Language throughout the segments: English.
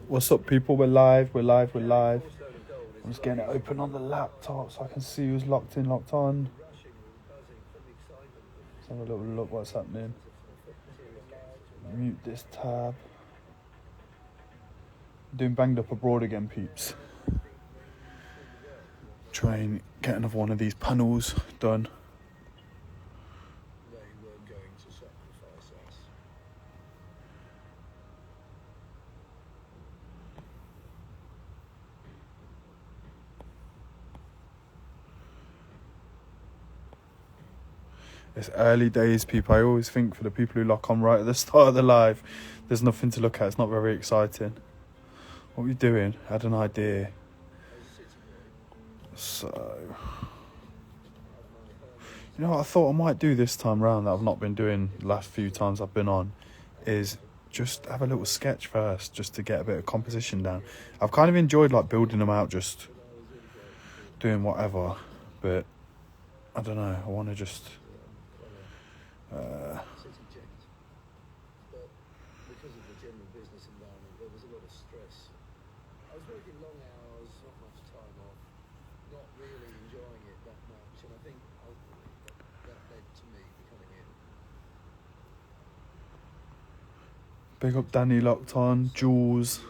What's up, people? We're live. I'm just getting it open on the laptop so I can see who's locked in, locked on. Let's have a little look what's happening. Mute this tab. Doing banged up abroad again, peeps. Try and get another one of these panels done. It's early days, people. I always think for the people who lock on right at the start of the live, there's nothing to look at. It's not very exciting. What are we doing? I had an idea. So, you know what I thought I might do this time round that I've not been doing the last few times I've been on, is just have a little sketch first, just to get a bit of composition down. I've kind of enjoyed like building them out, just doing whatever, but I don't know, I want to just big up Danny locked on, Jules,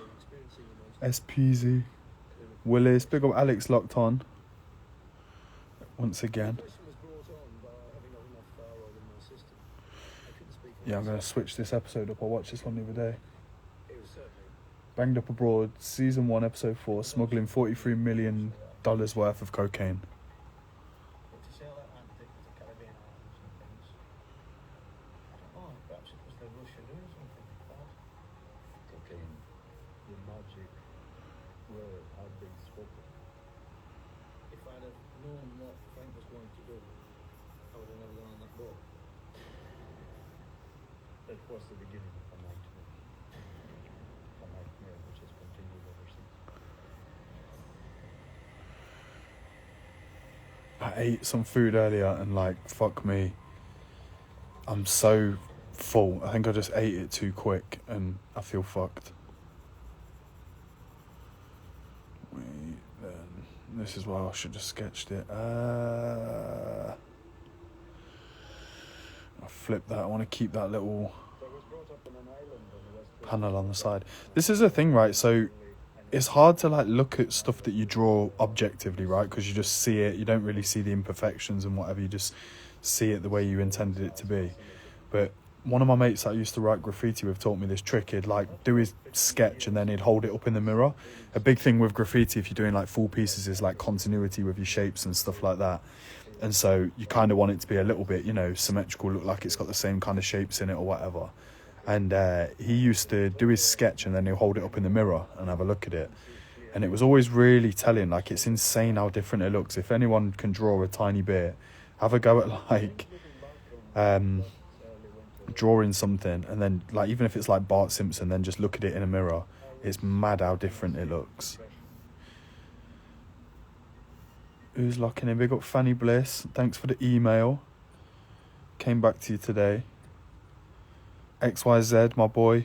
SPZ, Willis, big up Alex locked on once again. Yeah, I'm going to switch this episode up. I watched this one the other day. Banged Up Abroad, Season 1, Episode 4, smuggling $43 million worth of cocaine. Was the beginning of a nightmare which has continued ever since. I ate some food earlier and like, fuck me, I'm so full. I think I just ate it too quick and I feel fucked. Wait, then this is why I should have sketched it. I'll flip that. I want to keep that little panel on the side. This is the thing, right? So it's hard to like look at stuff that you draw objectively, right? Because you just see it. You don't really see the imperfections and whatever. You just see it the way you intended it to be. But one of my mates that I used to write graffiti with taught me this trick. He'd like do his sketch and then he'd hold it up in the mirror. A big thing with graffiti, if you're doing like full pieces, is like continuity with your shapes and stuff like that. And so you kind of want it to be a little bit, you know, symmetrical, look like it's got the same kind of shapes in it or whatever. And he used to do his sketch and then he'll hold it up in the mirror and have a look at it. And it was always really telling. Like, it's insane how different it looks. If anyone can draw a tiny bit, have a go at like drawing something and then like, even if it's like Bart Simpson, then just look at it in a mirror. It's mad how different it looks. Who's locking in? Big up Fanny Bliss. Thanks for the email. Came back to you today. XYZ, my boy.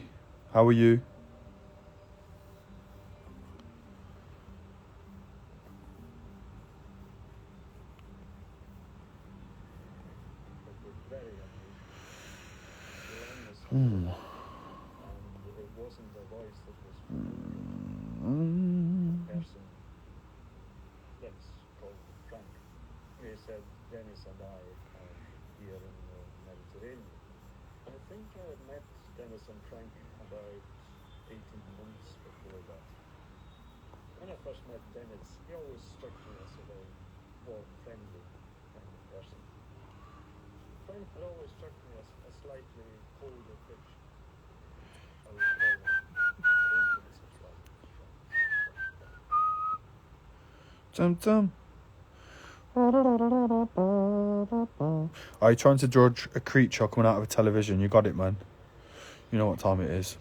How are you? Dennis and I here in the Mediterranean. I think I met Dennis and Frank about 18 months before that. When I first met Dennis, he always struck me as a very warm, friendly kind of person. Frank had always struck me as a slightly colder fish. I would call him dangerous as well. Dum. Are you trying to draw a creature coming out of a television? You got it, man. You know what time it is.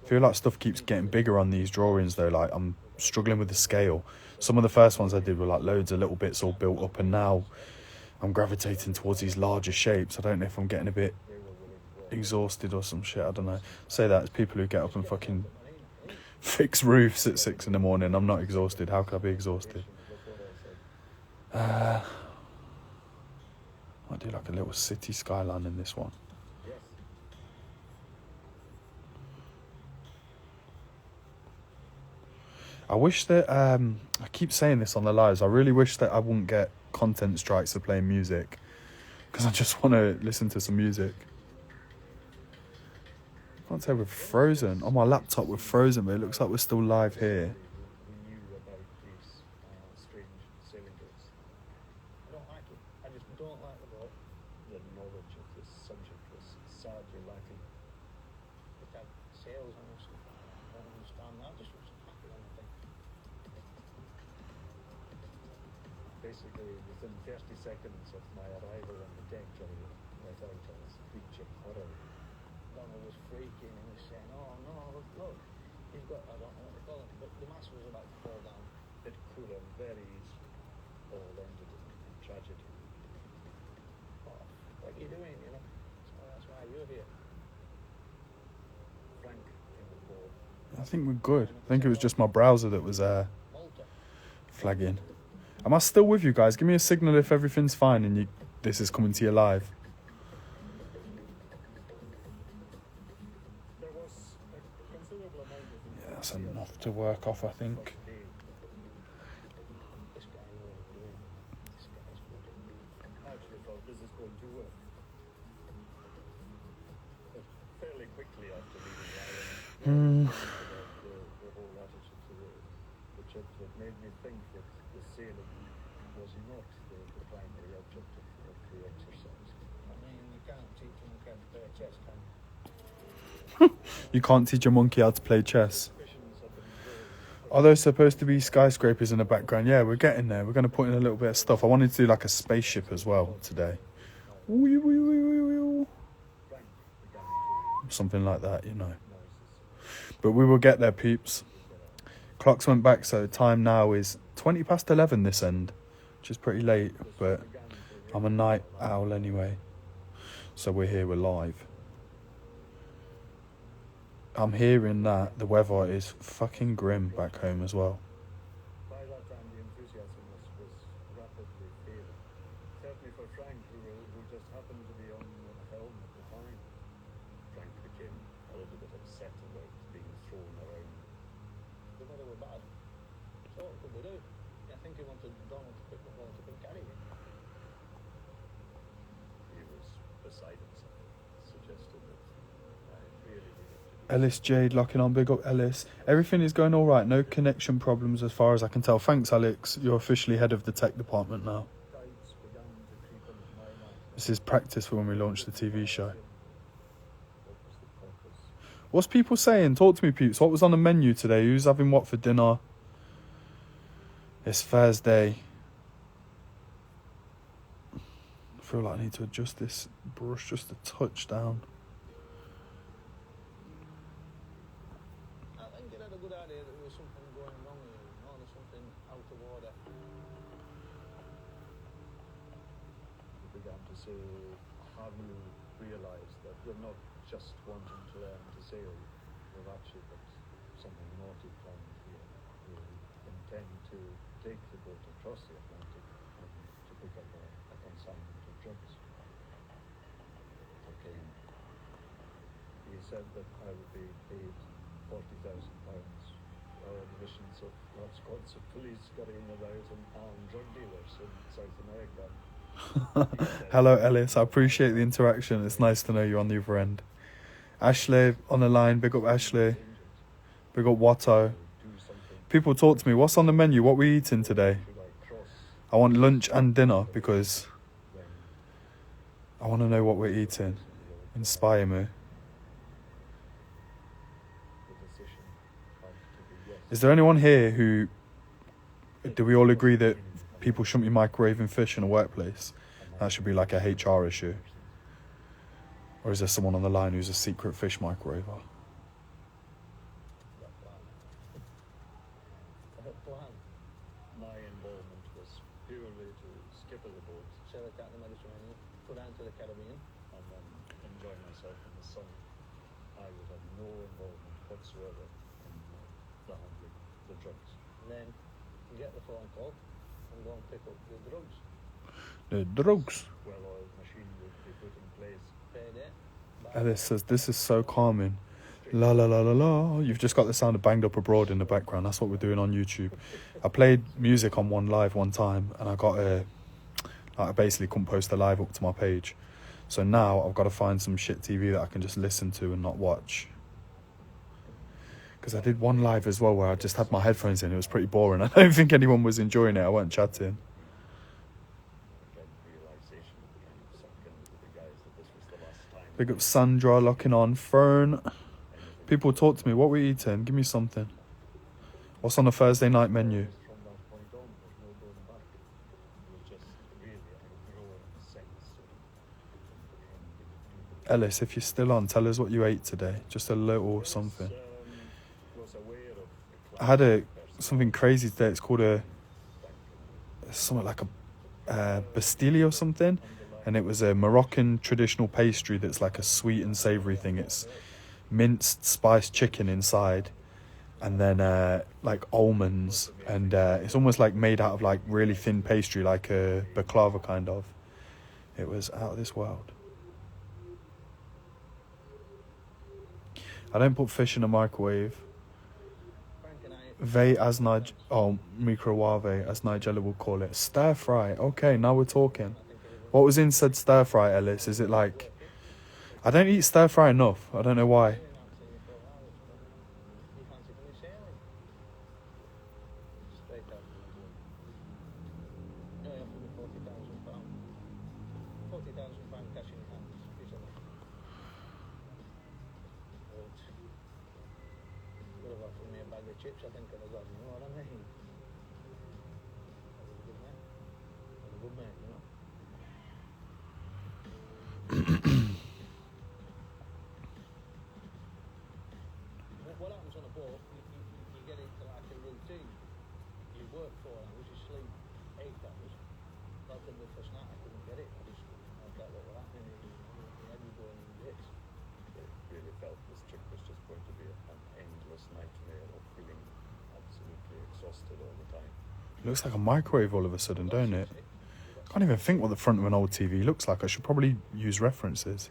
I feel like stuff keeps getting bigger on these drawings though. Like, I'm struggling with the scale. Some of the first ones I did were like loads of little bits all built up, and now I'm gravitating towards these larger shapes. I don't know if I'm getting a bit exhausted or some shit. I don't know. Say that as people who get up and fucking fix roofs at 6 in the morning. I'm not exhausted. How could I be exhausted? I'll do like a little city skyline in this one. I wish that, I keep saying this on the lives, I really wish that I wouldn't get content strikes for playing music, because I just want to listen to some music. I can't tell, we're frozen. On my laptop we're frozen, but it looks like we're still live here. We knew about these strange sailing boats. I don't like it. I just don't like the boat. The knowledge of this subject was sadly lacking. It had sails on it. I don't understand that. Just looks happy on the thing. Basically, within 30 seconds of my arrival on the deck, I let out a screech of horror. Donald was freaking and was saying, "Oh no, look, you've got, I don't know what they call it, but the mast was about to fall down." It could have very easily all ended in tragedy. Oh, what are you doing, you know? So that's why you're here. Frank came aboard. I think we're good. I think it was just my browser that was flagging. Am I still with you guys? Give me a signal if everything's fine and this is coming to you live. Yeah, that's enough to work off, I think. Fairly quickly after leaving Ireland, the whole attitude to the trip that made me think that the sailing was not the primary objective of the exercise. I mean, you can't teach them how to play chess, can you? You can't teach a monkey how to play chess. Are there supposed to be skyscrapers in the background? Yeah, we're getting there. We're going to put in a little bit of stuff. I wanted to do like a spaceship as well today. Something like that, you know. But we will get there, peeps. Clocks went back, so time now is 20 past 11 this end, which is pretty late, but I'm a night owl anyway. So we're here, we're live. I'm hearing that the weather is fucking grim back home as well. By that time, the enthusiasm was rapidly fading. Certainly for Frank, who just happened to be on the helm at the time. Frank became a little bit upset about being thrown around. The weather were bad. So what could we do? I think he wanted Donald to pick the ball to put carry it. He was beside himself, suggested that I really needed to do Ellis Jade locking on, big up Ellis. Everything is going all right, no connection problems as far as I can tell. Thanks, Alex. You're officially head of the tech department now. This is practice for when we launch the TV show. What's people saying? Talk to me, peeps. What was on the menu today? Who's having what for dinner? It's Thursday. I feel like I need to adjust this brush just a touch down. I think it had a good idea that there was something going wrong here, or there's something out of order. He began to say, "Have you realised that we're not just wanting to learn to sail, we've actually got something naughty planned here. We intend to take the boat across the Atlantic and to pick up a consignment of drugs." Okay. He said that I would be paid £40,000. Our admissions of large squads of police scurrying about and armed drug dealers in South America. Hello, Ellis. I appreciate the interaction. It's nice to know you're on the other end. Ashley on the line. Big up Ashley. Big up Watto. People talk to me. What's on the menu? What we eating today? I want lunch and dinner because I want to know what we're eating. Inspire me. Is there anyone here who... Do we all agree that people shouldn't be microwaving fish in a workplace? That should be like a HR issue. Or is there someone on the line who's a secret fish microwaver? My involvement was purely to skip the boat, sail it out the Mediterranean, go down to the Caribbean, and then enjoy myself in the son, I would have no involvement whatsoever in the handling the drugs. And then you get the phone call and go and pick up the drugs. The drugs. Well-oiled machine would be put in place. Payday. Alice says, this is so calming. La la la la la. You've just got the sound of Banged Up Abroad in the background. That's what we're doing on YouTube. I played music on one live one time, and I got I basically couldn't post the live up to my page. So now I've got to find some shit TV that I can just listen to and not watch. Because I did one live as well where I just had my headphones in. It was pretty boring. I don't think anyone was enjoying it. I weren't chatting. Big up Sandra locking on. Fern. People talk to me. What we eating? Give me something. What's on the Thursday night menu? From that point on, there's no going back. It was just really a growing sense of Ellis, if you're still on, tell us what you ate today. Just a little something. was aware of I had something crazy today. It's called something like a Bastille or something. And it was a Moroccan traditional pastry that's like a sweet and savoury thing. It's minced spiced chicken inside. And then like almonds. And it's almost like made out of like really thin pastry, like a baklava kind of. It was out of this world. I don't put fish in a microwave. Microwave, as Nigella will call it. Stir fry. Okay, now we're talking. What was in said stir fry, Ellis? Is it like... I don't eat stir fry enough. I don't know why. Chips, I think, and I got, you know what I mean? I was a good man, you know? What happens on a boat, you get into like a routine. You work 4 hours, you sleep 8 hours. Like the first night, I couldn't get it. I felt what was happening. You had me going in bits. It really felt this trip was just going to be an endless nightmare of feeling absolutely exhausted all the time. Looks like a microwave all of a sudden, don't it? Can't even think what the front of an old TV looks like. I should probably use references.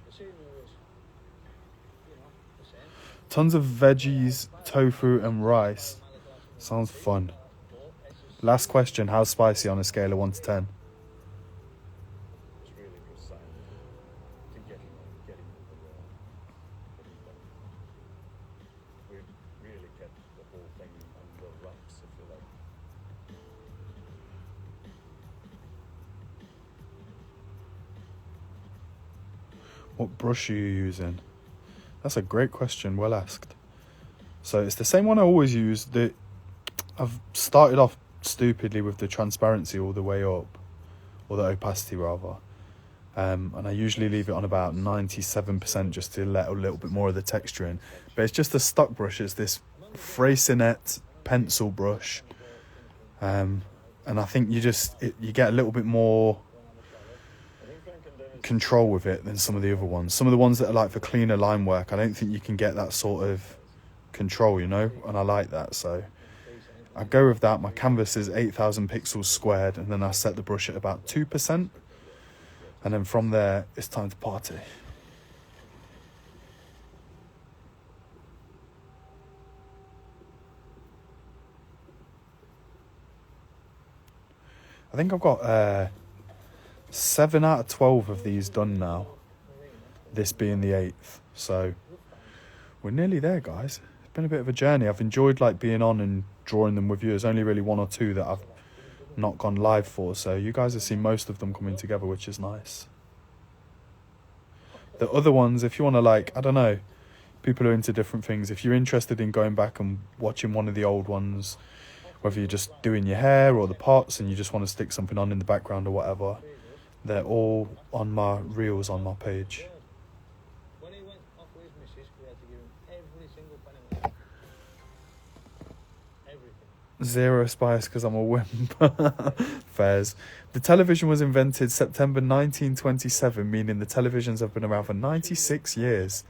Tons of veggies, tofu and rice. Sounds fun. Last question, how spicy on a scale of 1 to 10? It's really good sign to getting we've really kept the whole thing under wraps, if you like. What brush are you using? That's a great question, well asked. So it's the same one I always use. I've started off stupidly with the transparency all the way up, or the opacity rather. And I usually leave it on about 97% just to let a little bit more of the texture in. But it's just a stock brush. It's this Freycinet pencil brush. And I think you get a little bit more control with it than some of the other ones. Some of the ones that are like for cleaner line work, I don't think you can get that sort of control, you know, and I like that. So I go with that. My canvas is 8,000 pixels squared, and then I set the brush at about 2%, and then from there it's time to party. I think I've got 7 out of 12 of these done now, this being the 8th, so we're nearly there, guys. It's been a bit of a journey. I've enjoyed like being on and drawing them with you. There's only really 1 or 2 that I've not gone live for, so you guys have seen most of them coming together, which is nice. The other ones, if you want to, like, I don't know, people are into different things. If you're interested in going back and watching one of the old ones, whether you're just doing your hair or the pots and you just want to stick something on in the background or whatever, they're all on my reels on my page. When he went off with his missus, we had to give him every single penny. Everything. 0 spice because I'm a wimp. Fairs. The television was invented September 1927, meaning the televisions have been around for 96 years.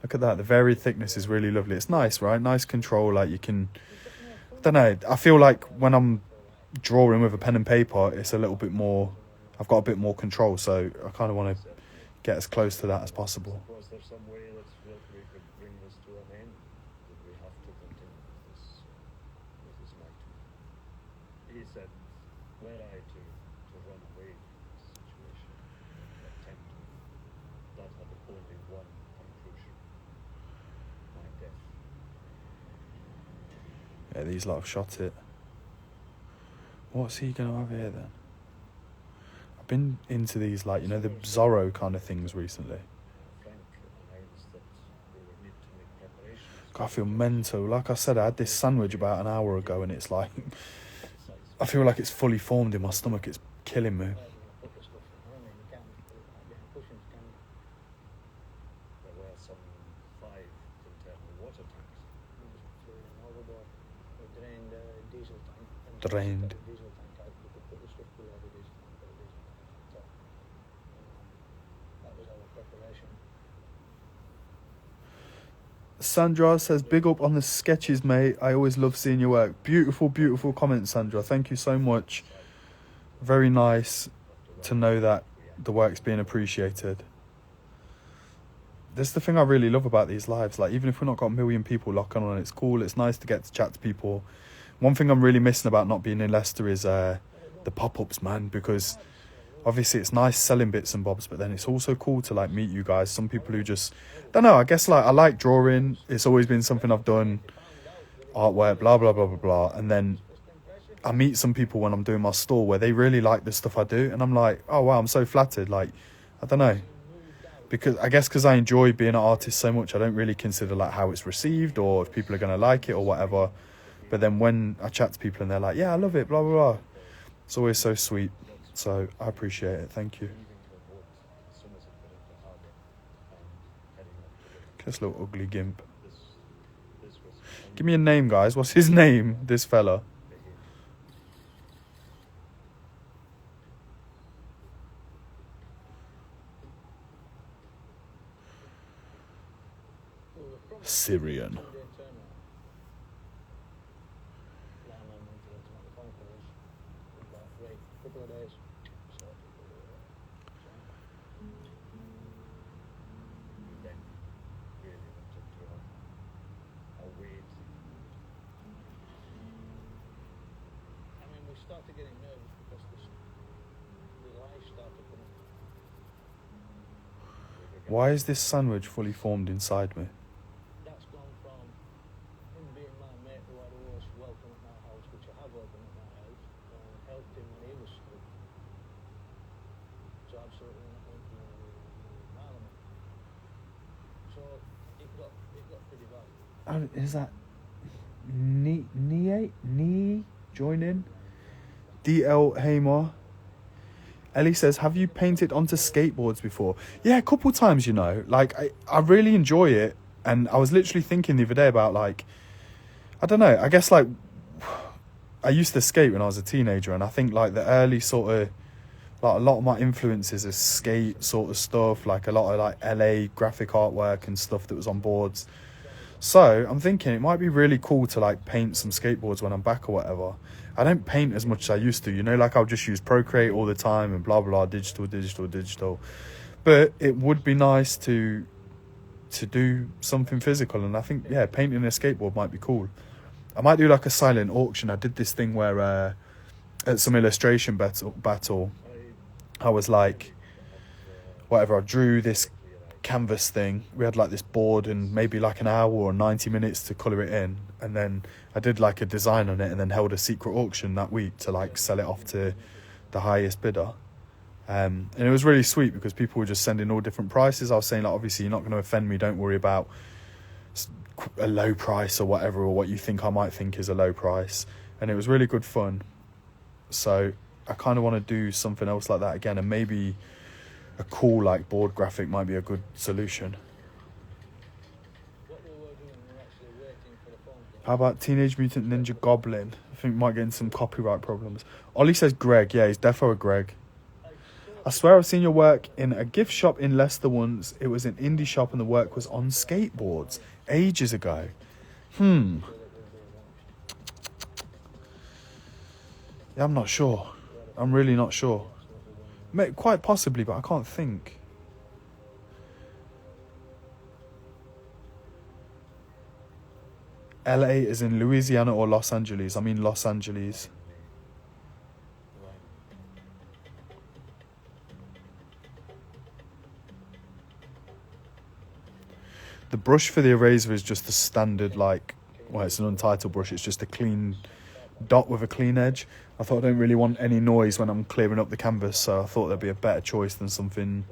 Look at that. The varied thickness is really lovely. It's nice, right? Nice control. Like you can, I don't know. I feel like when I'm drawing with a pen and paper, it's a little bit more, I've got a bit more control. So I kind of want to get as close to that as possible. Was there some way that we could bring this to an end? Did we have to continue with this night? He said, were I to run away from this situation, attempt to, that had only one conclusion: my death. Yeah, these lot have shot it. What's he going to have here then? I've been into these, like, you know, the Zorro kind of things recently. Frank announced that we would need to make preparations. God, I feel mental. Like I said, I had this sandwich about an hour ago and it's like, I feel like it's fully formed in my stomach. It's killing me. There were some 5 internal water tanks. Drained. Sandra says, big up on the sketches, mate. I always love seeing your work. Beautiful, beautiful comment, Sandra. Thank you so much. Very nice to know that the work's being appreciated. That's the thing I really love about these lives. Like, even if we've not got a million people locking on, it's cool. It's nice to get to chat to people. One thing I'm really missing about not being in Leicester is the pop-ups, man, because obviously it's nice selling bits and bobs, but then it's also cool to like meet you guys. Some people who just, don't know, I guess like I like drawing. It's always been something I've done, artwork, blah, blah, blah, blah, blah. And then I meet some people when I'm doing my store where they really like the stuff I do. And I'm like, oh, wow, I'm so flattered. Like, I don't know. Because I enjoy being an artist so much, I don't really consider like how it's received or if people are going to like it or whatever. But then when I chat to people and they're like, yeah, I love it, blah, blah, blah. It's always so sweet. So I appreciate it. Thank you. This little ugly gimp. Give me a name, guys. What's his name, this fella? Syrian. Started getting nervous because the light started coming. Why is this sandwich fully formed inside me? That's gone from him being my mate who I'd always welcome at my house, which I have welcomed at my house, and helped him when he was struck. So absolutely nothing to Parliament. So it got pretty bad. Oh, is that Nee join in? DL Hamer. Ellie says, have you painted onto skateboards before? Yeah, a couple times, you know. Like, I really enjoy it. And I was literally thinking the other day about, like, I don't know. I guess, like, I used to skate when I was a teenager. And I think, like, the early sort of, like, a lot of my influences is skate sort of stuff. Like, a lot of, like, LA graphic artwork and stuff that was on boards. So I'm thinking it might be really cool to like paint some skateboards when I'm back or whatever. I don't paint as much as I used to, you know, like I'll just use Procreate all the time and blah, blah, digital. But it would be nice to do something physical. And I think, yeah, painting a skateboard might be cool. I might do like a silent auction. I did this thing where at some illustration battle, I was like, whatever, I drew this canvas thing. We had like this board and maybe like an hour or 90 minutes to colour it in, and then I did like a design on it and then held a secret auction that week to like sell it off to the highest bidder, and it was really sweet because people were just sending all different prices. I was saying like, obviously you're not going to offend me, don't worry about a low price or whatever, or what you think I might think is a low price, and it was really good fun. So I kind of want to do something else like that again, and maybe a cool like board graphic might be a good solution. How about Teenage Mutant Ninja Goblin? I think we might get in some copyright problems. Ollie says Greg. Yeah, he's defo a Greg. I swear I've seen your work in a gift shop in Leicester once. It was an indie shop and the work was on skateboards ages ago. Yeah, I'm not sure. I'm really not sure. Quite possibly, but I can't think. LA is in Louisiana or Los Angeles? I mean Los Angeles. The brush for the eraser is just the standard, like, well, it's an untitled brush. It's just a clean dot with a clean edge. I thought I don't really want any noise when I'm clearing up the canvas, so I thought there'd be a better choice than something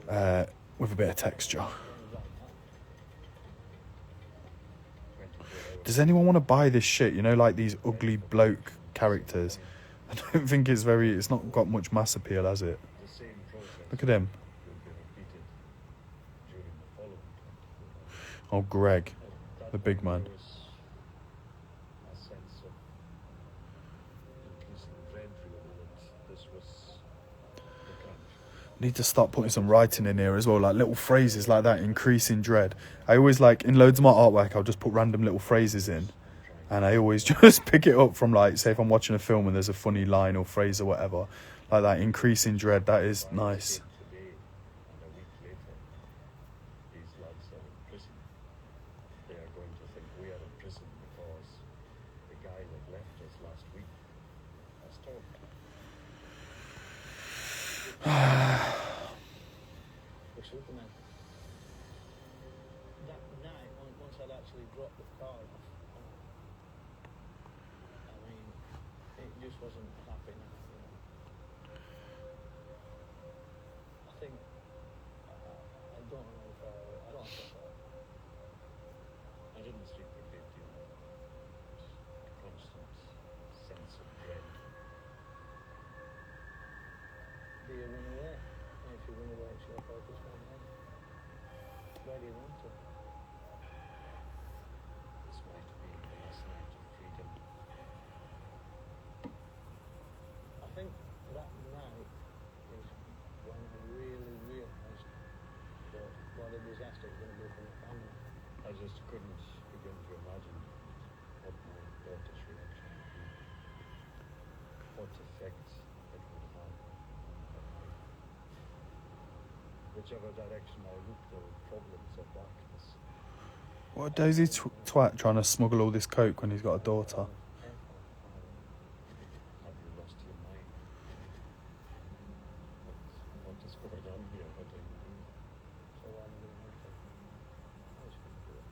with a bit of texture. Does anyone want to buy this shit? You know, like these ugly bloke characters. I don't think it's not got much mass appeal, has it? Look at him. Oh, Greg, the big man. Need to start putting some writing in here as well, like little phrases like that, increasing dread. I always like, in loads of my artwork, I'll just put random little phrases in, and I always just pick it up from, like, say if I'm watching a film and there's a funny line or phrase or whatever, like that, increasing dread, that is nice. I just couldn't begin to imagine what my daughter's reaction would be, what effect it would have on my life. Whichever direction I looked, there were problems or darkness. What a dozy twat trying to smuggle all this coke when he's got a daughter. Have you lost your mind? What is going on here? What are you doing? So I'm doing nothing. I was going to do it.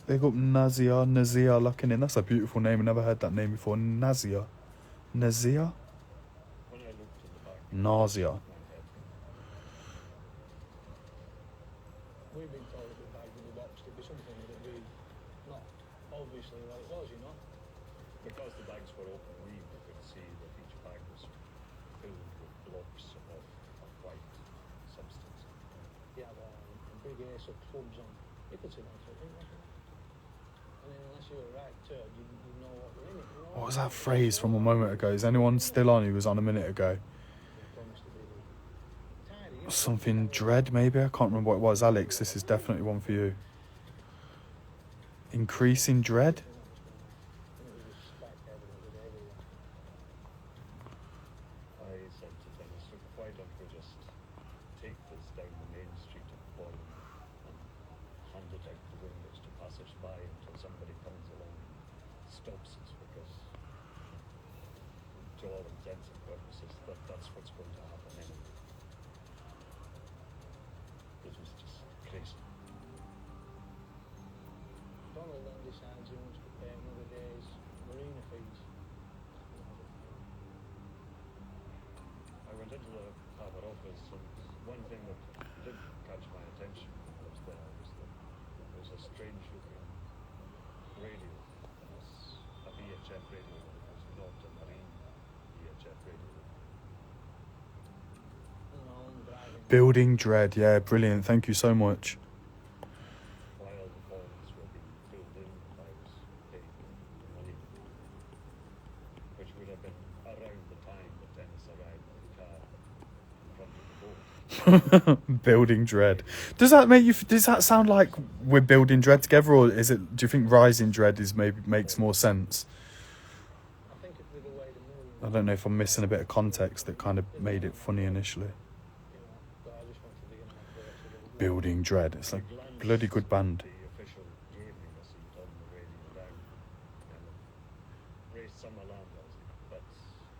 Big up Nazia locking in. That's a beautiful name. I never heard that name before. Nazia. When I looked at the back, Nausea. We've been told that the bag in the box to be something that we not obviously what it was, you know. because the bags were open, we could see that each bag was filled with blobs of white substance. Yeah, a big ace of clubs on. You could see that, I think, wasn't it? I mean, unless you were right turd, you know what were in it. You know What was that phrase from a moment ago? Is anyone still on who was on a minute ago? Something dread, maybe? I can't remember what it was. Alex, this is definitely one for you. Increasing dread? I said to Dennis, look, why don't we just take this down the main street of Bourne and hand it out the windows to passers-by until somebody comes along and stops us, because to all intents and purposes, that's what's going to happen anyway. It was just crazy. Donald then decides he wants to pay another day's marina fees. I went into the harbour office, and one thing that did catch my attention was there was a strange looking radio. It was a VHF radio, but it was not a marine VHF radio. And all in driving Building Dread, yeah, brilliant. Thank you so much. While the forms were being filled in, I was paying the money, which would have been around the time that Dennis arrived with the car in front of the boat. Building Dread. Does that sound like we're building Dread together, or is it? Do you think Rising Dread is maybe makes more sense? I think it'd be the way the movie. I don't know if I'm missing a bit of context that kind of made it funny initially. You know, but I just wanted to get an advert so that it would- Building Dread. It's like bloody good band. The official gave me a seat on the radio down and raised some alarm bells, but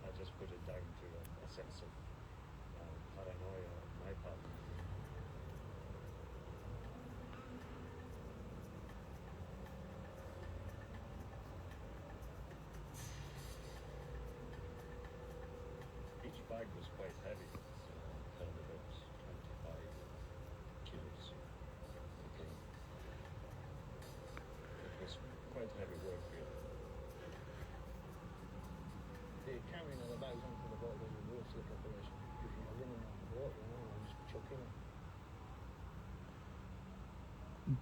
I just put it down to a sense of paranoia on my part. Each bag was quite heavy. It held about 25 kilos. Okay. It was quite heavy work, really. The carrying of the bags onto the boat was a real slick operation. If you're running on the boat, you know, and just chucking it.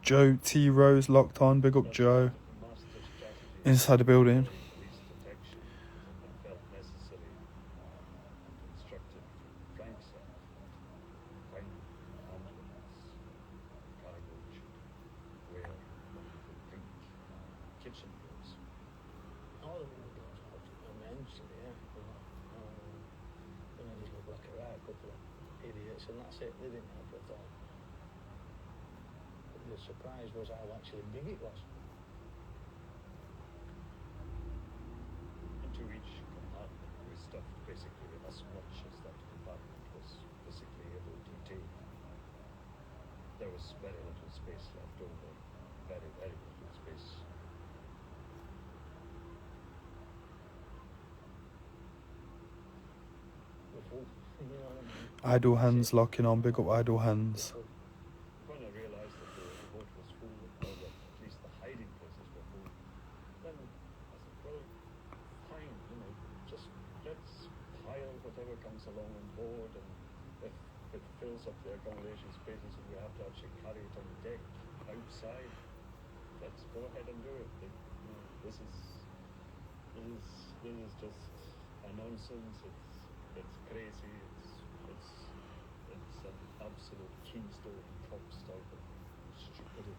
Joe T Rose locked on. Big up Joe. Master strategy. Inside the building. Police detection and felt necessary and constructive pranks out, find ambulance, cargo should wear wonderful pink kitchen clothes. All of them goes out immensely, yeah. You know, and I just look like a right couple of idiots, and that's it. They didn't help at all. But the surprise was how actually big it was. Into each compartment we stuffed basically as much as that compartment was physically able to take. There was very little space left over. Very, very little space. The full, you know what I mean? Idle Hands locking on. Big up Idle Hands. When I realized that the boat was full, or that at least the hiding places were full, then I said, well, fine, you know, just let's pile whatever comes along on board, and if it fills up the accommodation spaces and we have to actually carry it on deck outside, let's go ahead and do it. You know, this is just a nonsense. It's crazy. It's an absolute keystone propstop of stupidity.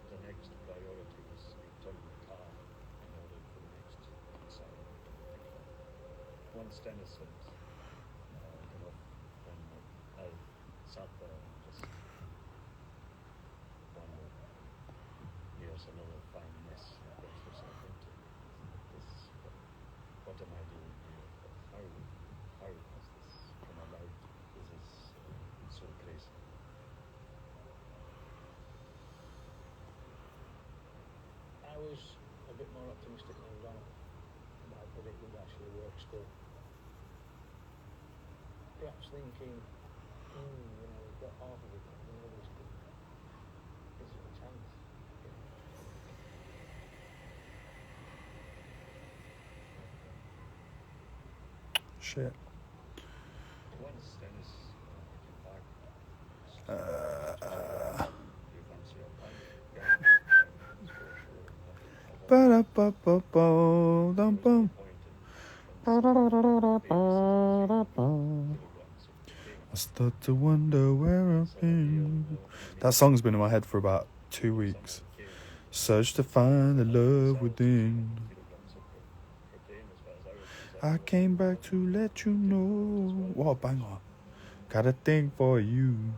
The next priority was return the car in order for the next consignment to pick up. Once Dennis had got off, then I sat there and just wondered, here's another fine mess I got yourself into. What am I doing here? How has this come about? This is so crazy. I was a bit more optimistic than Donald about that it would actually work still. Perhaps thinking, you know, we've got half of it, you know, this could, this is a chance. You know. Shit. Once Dennis came back, you fancy a pint? Yeah. Ba-da-ba-ba-ba-dum-bum. I start to wonder where I've been. That song's been in my head for about 2 weeks. Search to find the love within. I came back to let you know. What a banger. Got a thing for you.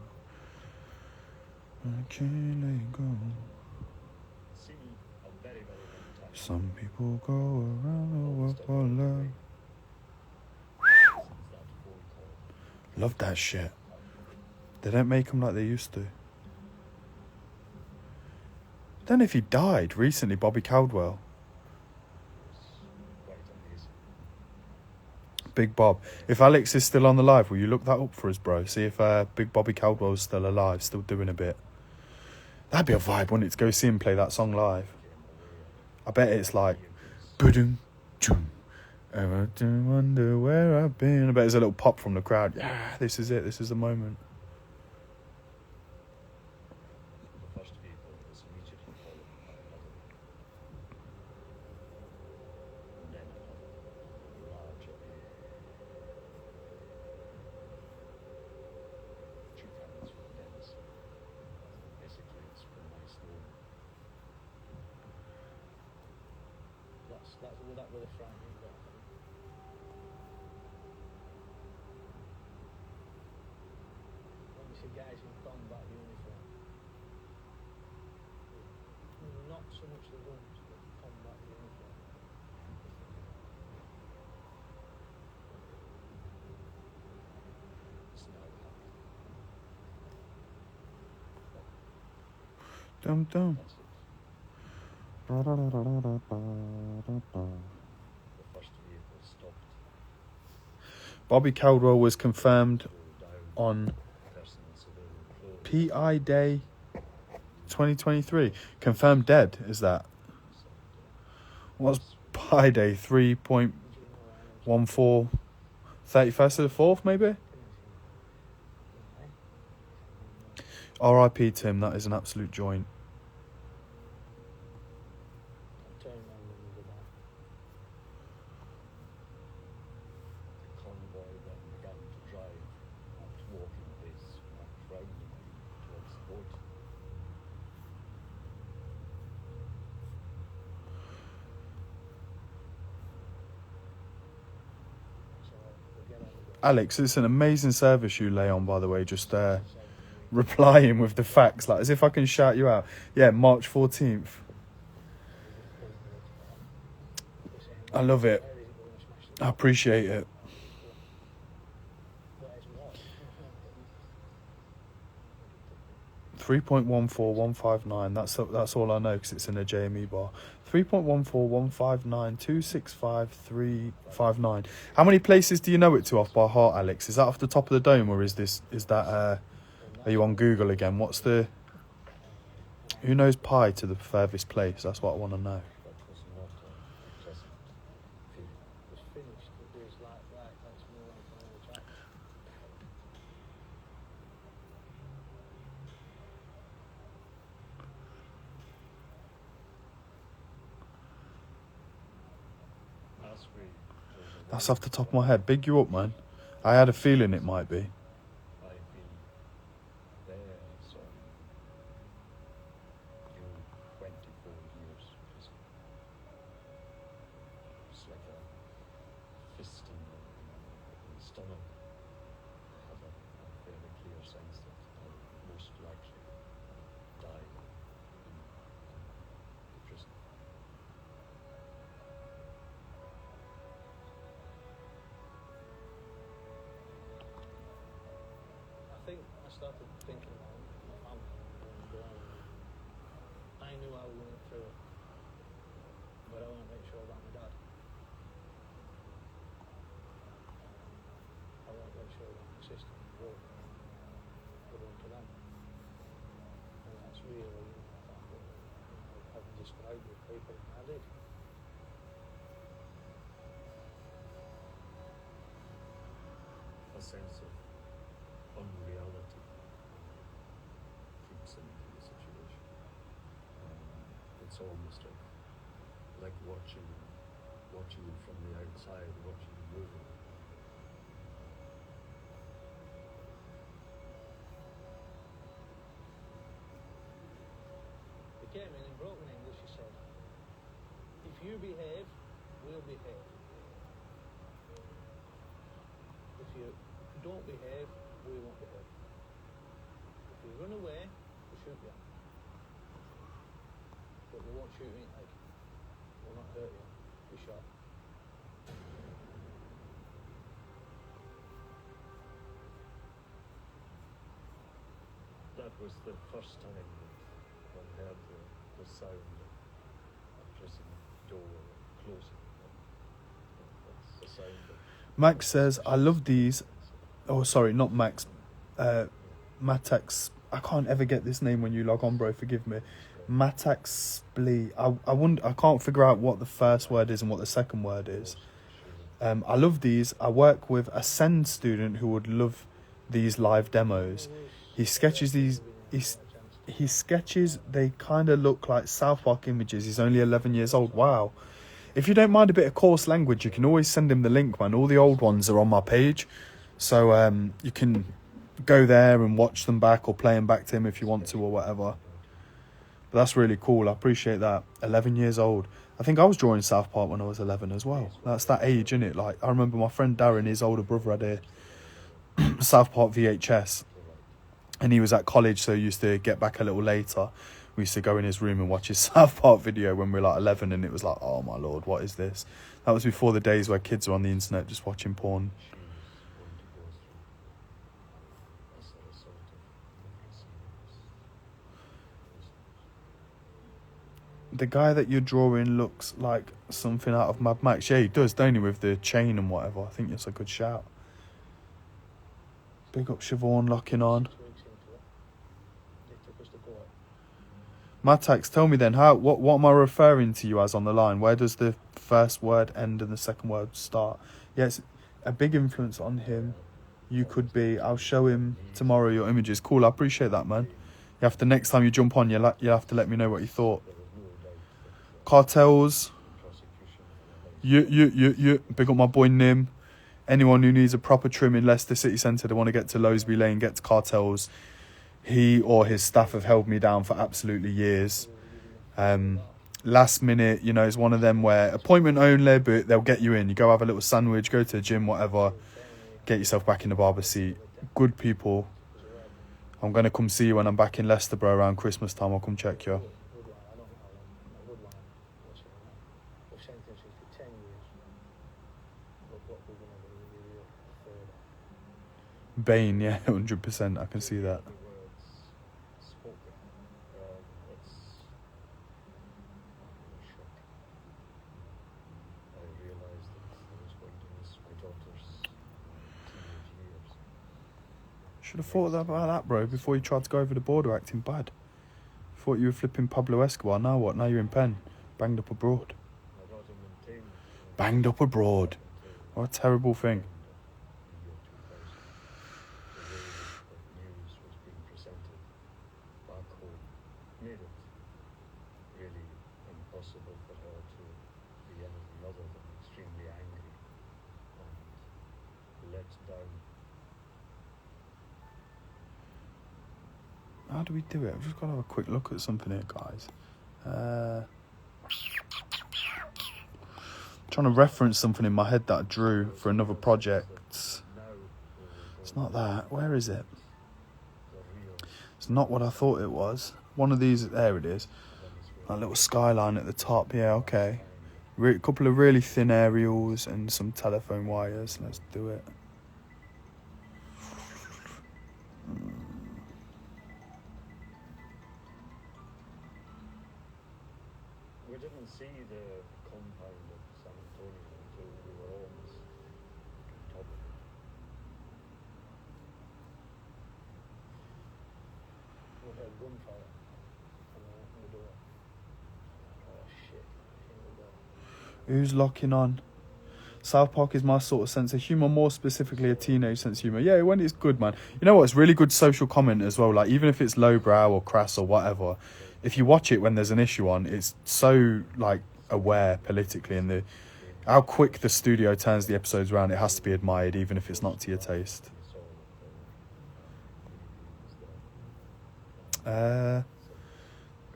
I can't let it go. Some people go around the world for love. Love that shit. They don't make them like they used to. Then if he died recently, Bobby Caldwell. Big Bob. If Alex is still on the live, will you look that up for us, bro? See if Big Bobby Caldwell's still alive, still doing a bit. That'd be a vibe, wouldn't it, to go see him play that song live? I bet it's like, boom, choom, Ever do wonder where I've been. I bet there's a little pop from the crowd. Yeah, this is it. This is the moment. The first vehicle was immediately followed by another, and then another, larger vehicle. Two families from Dennis. Basically, it's from my store. That was a frightening bit, I think. When you see guys in combat uniform, not so much the guns, but combat uniform. It's now happening. Dum dum. That's it. The first vehicle stopped. Bobby Caldwell was confirmed Drove down. on Person in civilian clothes. PI Day 2023. Confirmed dead, is that? What's Pi Day? 3.14. 31st of the 4th, maybe? RIP Tim, that is an absolute joint. Turn around and go back. The convoy then began to drive at walking pace and riding towards the boat. So we'll get out of the way. Alex, it's an amazing service you lay on, by the way, just replying with the facts, like as if I can shout you out. Yeah, March 14th. I love it. Where is it going to smash I appreciate it. Where's what? 3.14159. That's all I know because it's in a JME bar. 3.14159265359. How many places do you know it to off by heart, Alex? Is that off the top of the dome, or is that are you on Google again? What's the who knows pi to the furthest place? That's what I want to know. That was not a pleasant feeling. It was finished. It was like, right, let's move on from the track. As we drove That's away, off the top of my head. Big you up, man. I had a feeling it might be. I've been there, so you 24 years. It's like a fist in the stomach. I have a fairly clear sense that I'll most likely die in the prison. I think I started thinking about my family and going on. I knew I went through it, but I want to make sure about my dad. I want to make sure that my sister and brother put on to them. And that's really, I thought, having described with people, I did. A sense of unreality creeps into the situation. It's almost like watching it from the outside, watching it moving. He came in broken English, he said, if you behave, we'll behave. If you don't behave, we won't behave. If you run away, we'll shoot you. But we won't shoot you in the leg. We'll not hurt you. Be shot. That was the first time that one heard the sound of a prison door closing. That's the sound of Max says, I love these. Oh, sorry, not Max. Matax. I can't ever get this name when you log on, bro. Forgive me. Matax Splee. I can't figure out what the first word is and what the second word is. I love these. I work with a Send student who would love these live demos. He sketches these. He sketches. They kind of look like South Park images. He's only 11 years old. Wow. If you don't mind a bit of coarse language, you can always send him the link, man. All the old ones are on my page, so you can go there and watch them back or play them back to him if you want to or whatever. But that's really cool. I appreciate that. 11 years old. I think I was drawing South Park when I was 11 as well. That's that age, isn't it? Like, I remember my friend Darren, his older brother, had a South Park VHS. And he was at college, so he used to get back a little later. We used to go in his room and watch his South Park video when we were like 11. And it was like, oh my Lord, what is this? That was before the days where kids were on the internet just watching porn. The guy that you're drawing looks like something out of Mad Max. Yeah, he does, don't he, with the chain and whatever. I think it's a good shout. Big up Siobhan locking on. Matax, tell me then, what am I referring to you as on the line? Where does the first word end and the second word start? Yes, a big influence on him. You could be. I'll show him tomorrow your images. Cool, I appreciate that, man. You have to, next time you jump on, you'll have to let me know what you thought. Cartels. You. Big up my boy Nim. Anyone who needs a proper trim in Leicester City Centre, they want to get to Lowesby Lane, get to Cartels. He or his staff have held me down for absolutely years. Last minute, you know, it's one of them where appointment only, but they'll get you in. You go have a little sandwich, go to the gym, whatever. Get yourself back in the barber seat. Good people. I'm going to come see you when I'm back in Leicester, bro, around Christmas time. I'll come check you. Bane, yeah, 100%. I can see that. Should have thought about that, bro, before you tried to go over the border acting bad. Thought you were flipping Pablo Escobar. Now what? Now you're in pen. Banged up abroad. Banged up abroad. What a terrible thing. Made it really impossible for her to be anything other than extremely angry and let down. How do we do it? I've just got to have a quick look at something here, guys. Trying to reference something in my head that I drew for another project. It's not that. Where is it? It's not what I thought it was. One of these, there it is. That little skyline at the top, yeah, okay. A couple of really thin aerials and some telephone wires. Let's do it. We didn't see the compound of San Antonio until we were almost on top of it. We heard gunfire from the door. Oh shit, in the door. Who's locking on? South Park is my sort of sense of humour, more specifically a teenage sense of humour. Yeah, when it's good, man. You know what? It's really good social comment as well. Like, even if it's lowbrow or crass or whatever, if you watch it when there's an issue on, it's so, like, aware politically, and how quick the studio turns the episodes around, it has to be admired, even if it's not to your taste. Good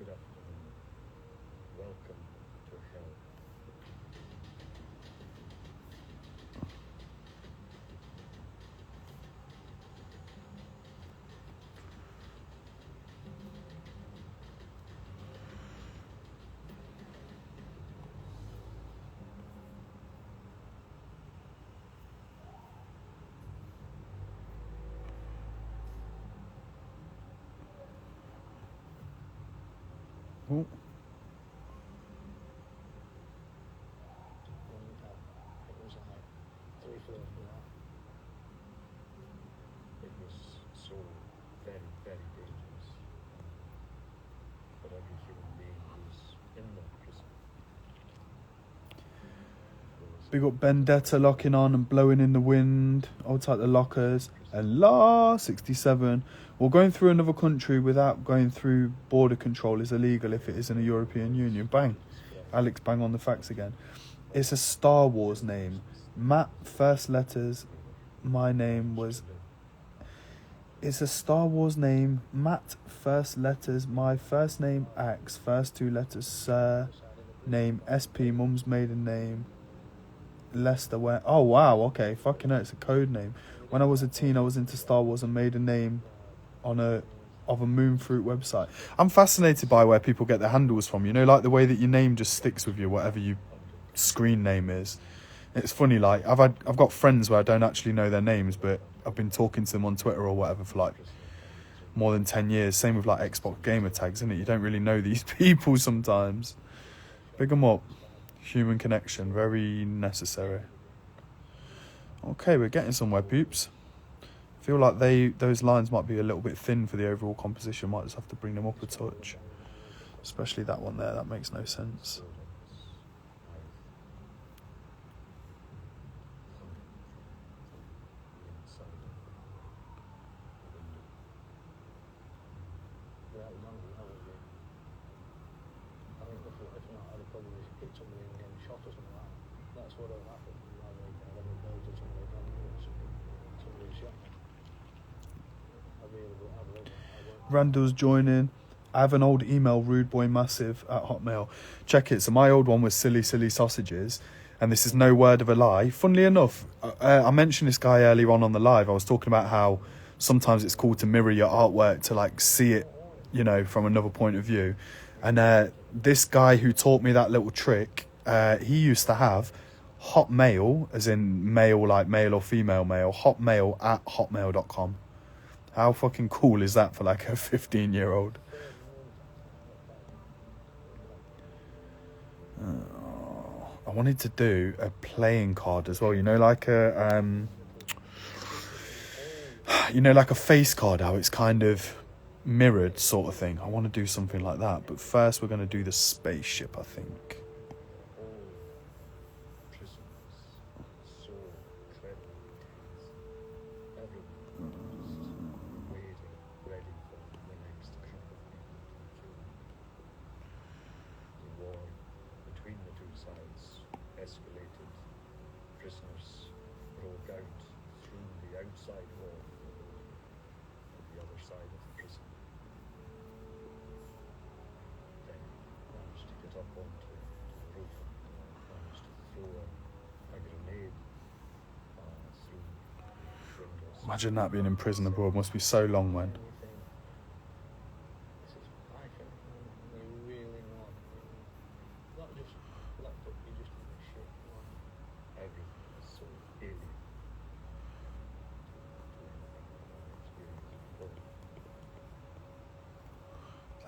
afternoon. Welcome to hell. Ooh. It was like 3 floors below. It was so very, very dangerous. But every human being who's in that prison, there was Big up Vendetta locking on and blowing in the wind. Old type the lockers. Allah 67. Well, going through another country without going through border control is illegal if it is in a European Union. Bang. Alex bang on the facts again. It's a Star Wars name. Matt, first letters. My name was... It's a Star Wars name. Matt, first letters. My first name, Axe. First two letters, Sir. Name, SP. Mum's maiden name. Lester went, oh wow, okay, fucking hell, it's a code name. When I was a teen, I was into Star Wars and made a name of a Moonfruit website. I'm fascinated by where people get their handles from, you know, like the way that your name just sticks with you, whatever your screen name is. It's funny, like I've got friends where I don't actually know their names, but I've been talking to them on Twitter or whatever for like more than 10 years. Same with like Xbox gamer tags, isn't it? You don't really know these people sometimes. Big them up. Human connection, very necessary. Okay, we're getting somewhere, peeps. I feel like those lines might be a little bit thin for the overall composition. Might just have to bring them up a touch. Especially that one there, that makes no sense. Randall's joining. I have an old email, rudeboymassive@hotmail. Check it. So my old one was silly sausages, and this is no word of a lie. Funnily enough, I mentioned this guy earlier on the live. I was talking about how sometimes it's cool to mirror your artwork to like see it, you know, from another point of view. And this guy who taught me that little trick, he used to have Hotmail, as in male, like male or female mail, hotmail@hotmail.com. How fucking cool is that for like a 15-year-old? I wanted to do a playing card as well. You know, like a face card. How it's kind of mirrored, sort of thing. I want to do something like that. But first, we're going to do the spaceship, I think. Imagine that being in prison abroad. Must be so long, man.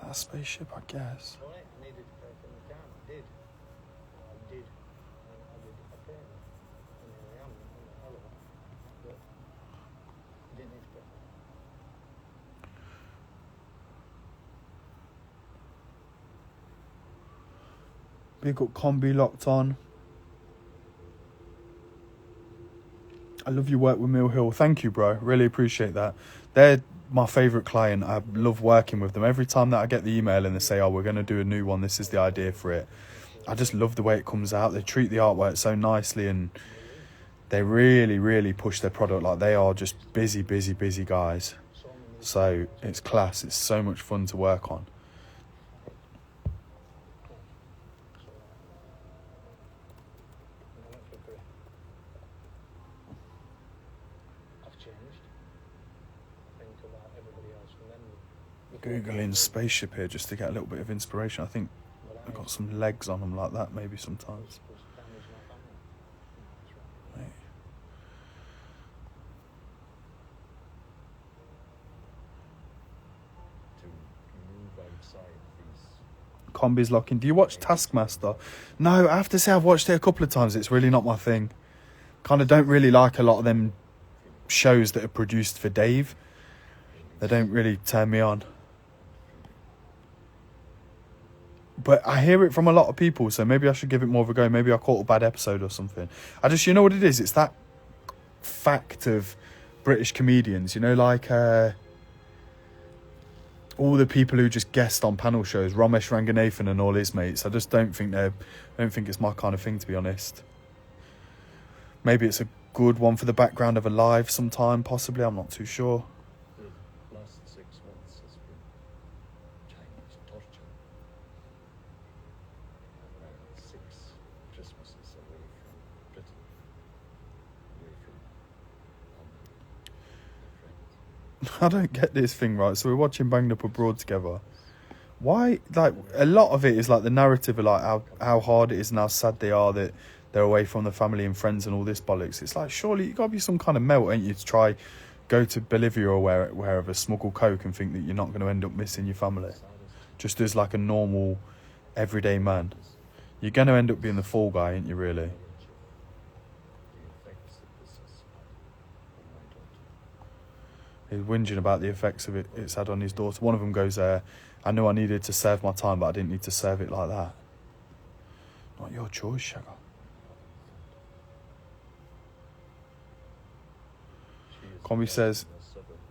That a spaceship, I guess. Big up Combi locked on. I love your work with Mill Hill. Thank you, bro. Really appreciate that. They're my favourite client. I love working with them. Every time that I get the email and they say, oh, we're going to do a new one, this is the idea for it, I just love the way it comes out. They treat the artwork so nicely and they really, really push their product. Like, they are just busy guys. So it's class. It's so much fun to work on. Googling spaceship here just to get a little bit of inspiration. I think I've got some legs on them like that maybe sometimes. Right. Combi's locking. Do you watch Taskmaster? No, I have to say I've watched it a couple of times. It's really not my thing. Kind of don't really like a lot of them shows that are produced for Dave. They don't really turn me on. But I hear it from a lot of people, so maybe I should give it more of a go. Maybe I caught a bad episode or something. I just, you know what it is? It's that fact of British comedians, you know, like all the people who just guest on panel shows, Ramesh Ranganathan and all his mates. I just don't think it's my kind of thing, to be honest. Maybe it's a good one for the background of a live sometime, possibly. I'm not too sure. The last 6 months has been Chinese torture. I'm 6 Christmases away from Britain, away from my friends. I don't get this thing, right? So we're watching Banged Up Abroad together. Why, like, a lot of it is like the narrative of like how hard it is and how sad they are that they're away from the family and friends and all this bollocks. It's like, surely you got to be some kind of melt, ain't you, to try go to Bolivia or wherever, smuggle coke and think that you're not going to end up missing your family. Just as like a normal, everyday man. You're going to end up being the fall guy, ain't you, really? The effects that this has had on my daughter. He's whinging about the effects of it's had on his daughter. One of them goes there, I knew I needed to serve my time, but I didn't need to serve it like that. Not your choice, Shagger. Combi says,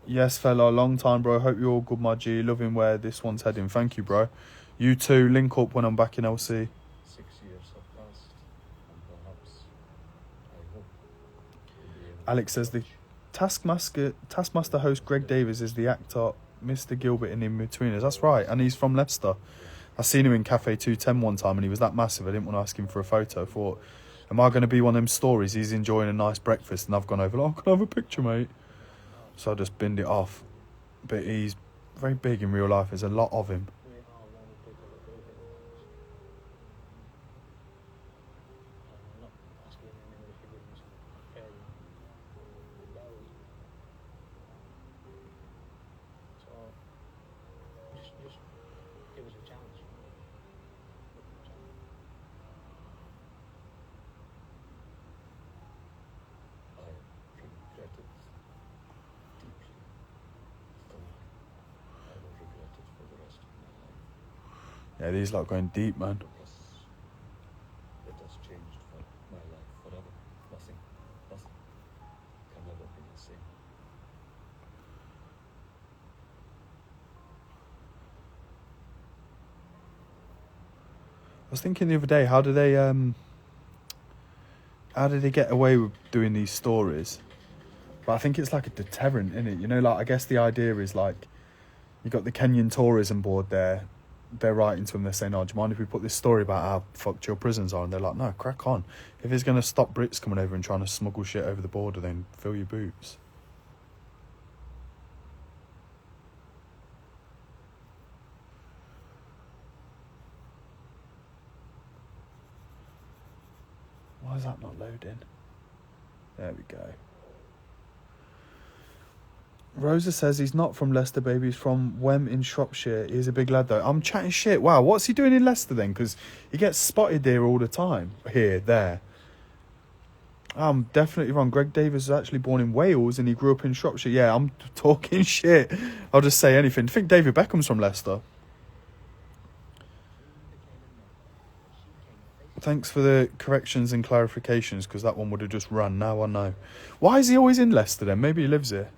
yes, fella, long time, bro. Hope you're all good, my G. Loving where this one's heading. Thank you, bro. You too. Link up when I'm back in LC. 6 years have passed, and perhaps I hope we'll be able Alex says the Taskmaster host Greg Davies is the actor Mr. Gilbert in In-Betweeners. That's right, and he's from Leicester. I seen him in Cafe 210 one time, and he was that massive. I didn't want to ask him for a photo. I thought, am I going to be one of them stories? He's enjoying a nice breakfast, and I've gone over, can I have a picture, mate? So I just binned it off. But he's very big in real life. There's a lot of him. We are one of the people that do things like this. I'm not asking him if he wins caring those. So just give us a chance. I regret it deeply. Though I will regret it for the rest of my life. Yeah, these lot going deep, man. Because it has changed for my life forever. Nothing can ever be the same. I was thinking the other day, how do they get away with doing these stories? But I think it's like a deterrent, isn't it? You know, like, I guess the idea is like, you got the Kenyan tourism board there. They're writing to them, they're saying, do you mind if we put this story about how fucked your prisons are? And they're like, no, crack on. If it's going to stop Brits coming over and trying to smuggle shit over the border, then fill your boots. Why is that not loading? There we go. Rosa says he's not from Leicester, baby. He's from Wem in Shropshire. He's a big lad, though. I'm chatting shit. Wow, what's he doing in Leicester, then? Because he gets spotted there all the time. Here, there. I'm definitely wrong. Greg Davies was actually born in Wales and he grew up in Shropshire. Yeah, I'm talking shit. I'll just say anything. I think David Beckham's from Leicester. Thanks for the corrections and clarifications, because that one would have just run. Now I know. Why is he always in Leicester, then? Maybe he lives here.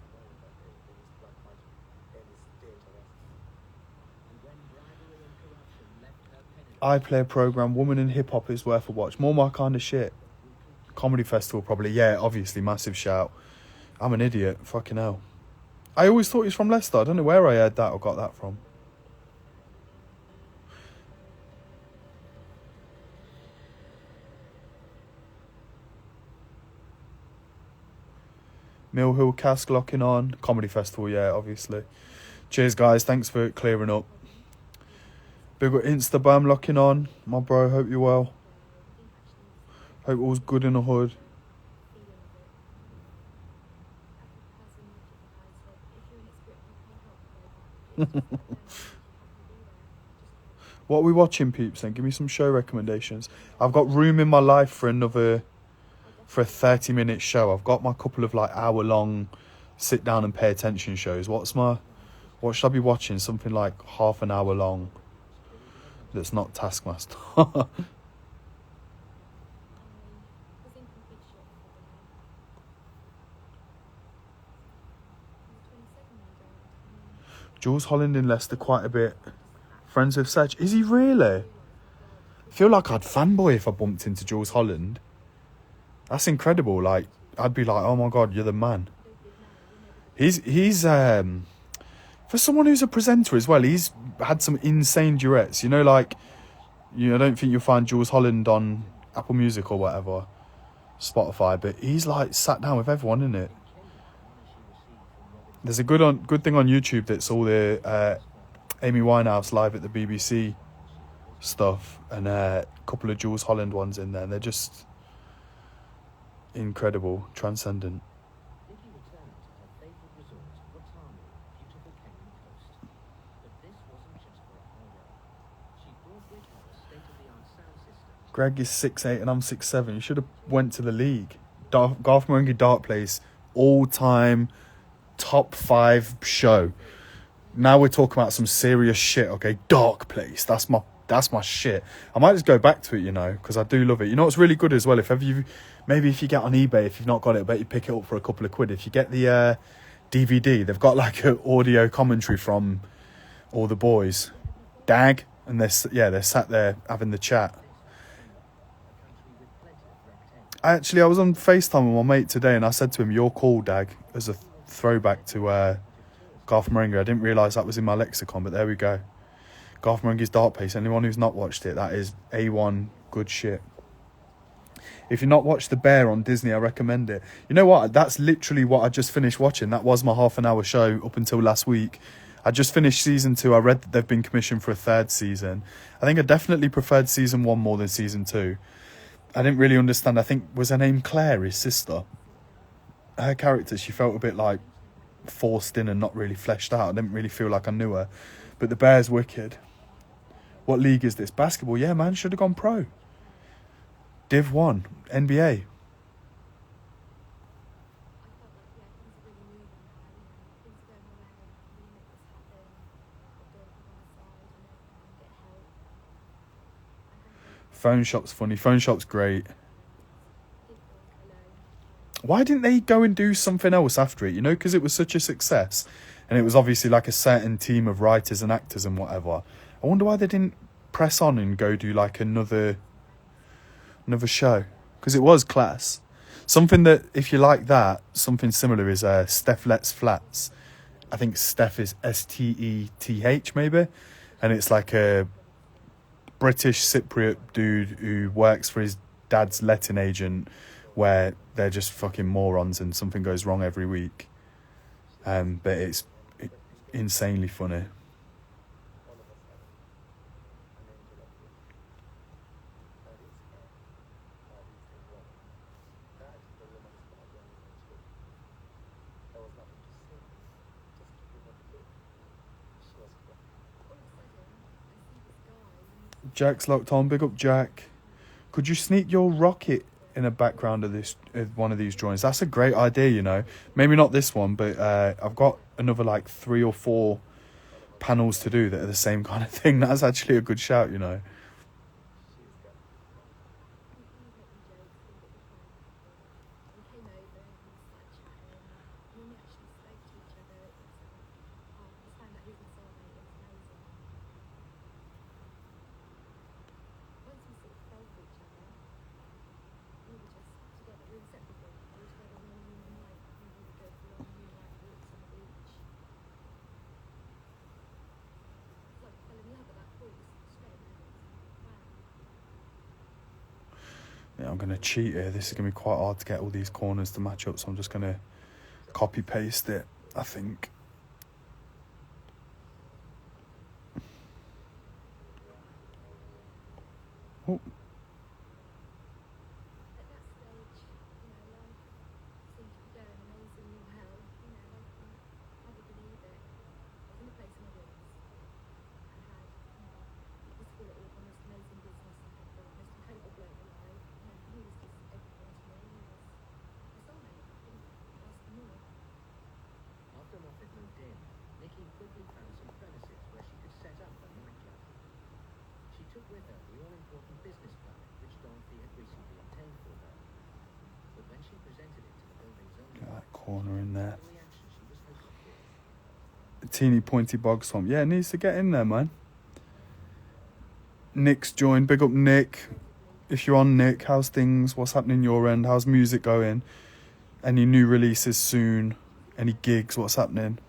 I play a programme, Woman in Hip Hop is worth a watch. More my kind of shit. Comedy festival, probably. Yeah, obviously, massive shout. I'm an idiot. Fucking hell. I always thought he was from Leicester. I don't know where I heard that or got that from. Mill Hill Cask locking on. Comedy festival, yeah, obviously. Cheers, guys. Thanks for clearing up. Big Instabam locking on. My bro, hope you're well. Hope all's good in the hood. What are we watching, peeps, then? Give me some show recommendations. I've got room in my life for a 30-minute show. I've got my couple of like hour-long sit down and pay attention shows. What should I be watching? Something like half an hour long. that's not Taskmaster. Jules Holland in Leicester quite a bit. Friends with Sedge. Is he really? I feel like I'd fanboy if I bumped into Jules Holland. That's incredible. Like, I'd be like, oh my God, you're the man. He's for someone who's a presenter as well, he's had some insane duets. You know, like, I don't think you'll find Jules Holland on Apple Music or whatever, Spotify, but he's like sat down with everyone, isn't it? There's a good thing on YouTube that's all the Amy Winehouse live at the BBC stuff, and a couple of Jules Holland ones in there, and they're just incredible, transcendent. Greg is 6'8" and I'm 6'7". You should have went to the league. Garth Marenghi Dark Place, all-time top 5 show. Now we're talking about some serious shit, okay? Dark Place, that's my shit. I might just go back to it, you know, because I do love it. You know what's really good as well? If you get on eBay, if you've not got it, I bet you pick it up for a couple of quid. If you get the DVD, they've got like an audio commentary from all the boys, Dag, and they're sat there having the chat. I was on FaceTime with my mate today, and I said to him, "You're cool, Dag," as a throwback to Garth Marenghi. I didn't realise that was in my lexicon, but there we go. Garth Marenghi's Dark Place. Anyone who's not watched it, that is A1 good shit. If you've not watched The Bear on Disney, I recommend it. You know what? That's literally what I just finished watching. That was my half-an-hour show up until last week. I just finished season 2. I read that they've been commissioned for a 3rd season. I think I definitely preferred season 1 more than season 2. I didn't really understand. I think, was her name Claire, his sister? Her character, she felt a bit like forced in and not really fleshed out. I didn't really feel like I knew her. But The Bear's wicked. What league is this? Basketball? Yeah, man, should have gone pro. Div 1, NBA. Phone Shop's funny. Phone Shop's great. Why didn't they go and do something else after it? You know, because it was such a success. And it was obviously like a certain team of writers and actors and whatever. I wonder why they didn't press on and go do like another show. Because it was class. Something that, if you like that, something similar is Steph Let's Flats. I think Steph is Steth maybe. And it's like a British Cypriot dude who works for his dad's letting agent, where they're just fucking morons and something goes wrong every week. But it's insanely funny. Jack's locked on. Big up, Jack. Could you sneak your rocket in a background of this, one of these drawings? That's a great idea, you know. Maybe not this one, but I've got another like 3 or 4 panels to do that are the same kind of thing. That's actually a good shout, you know. Yeah, I'm going to cheat here. This is going to be quite hard to get all these corners to match up, so I'm just going to copy paste it, I think. Oh. there. A teeny pointy bog swamp. Yeah, it needs to get in there, man. Nick's joined. Big up Nick. If you're on, Nick, how's things? What's happening your end? How's music going? Any new releases soon? Any gigs? What's happening?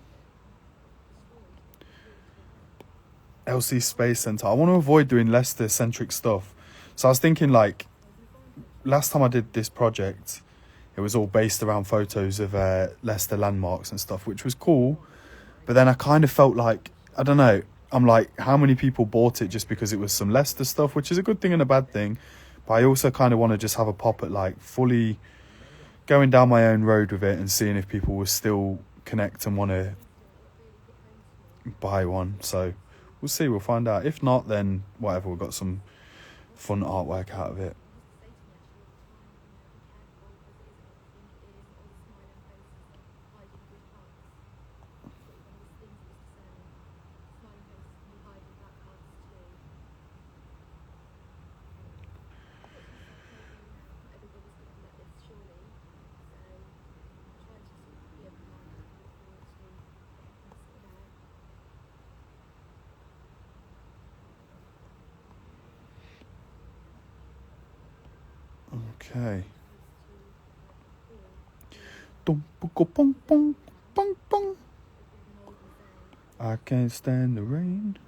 LC Space Centre. I want to avoid doing Leicester-centric stuff. So I was thinking, like, last time I did this project, it was all based around photos of Leicester landmarks and stuff, which was cool. But then I kind of felt like, I don't know, I'm like, how many people bought it just because it was some Leicester stuff, which is a good thing and a bad thing. But I also kind of want to just have a pop at, like, fully going down my own road with it and seeing if people will still connect and want to buy one. So we'll see, we'll find out. If not, then whatever, we've got some fun artwork out of it. Okay. I can't stand the rain.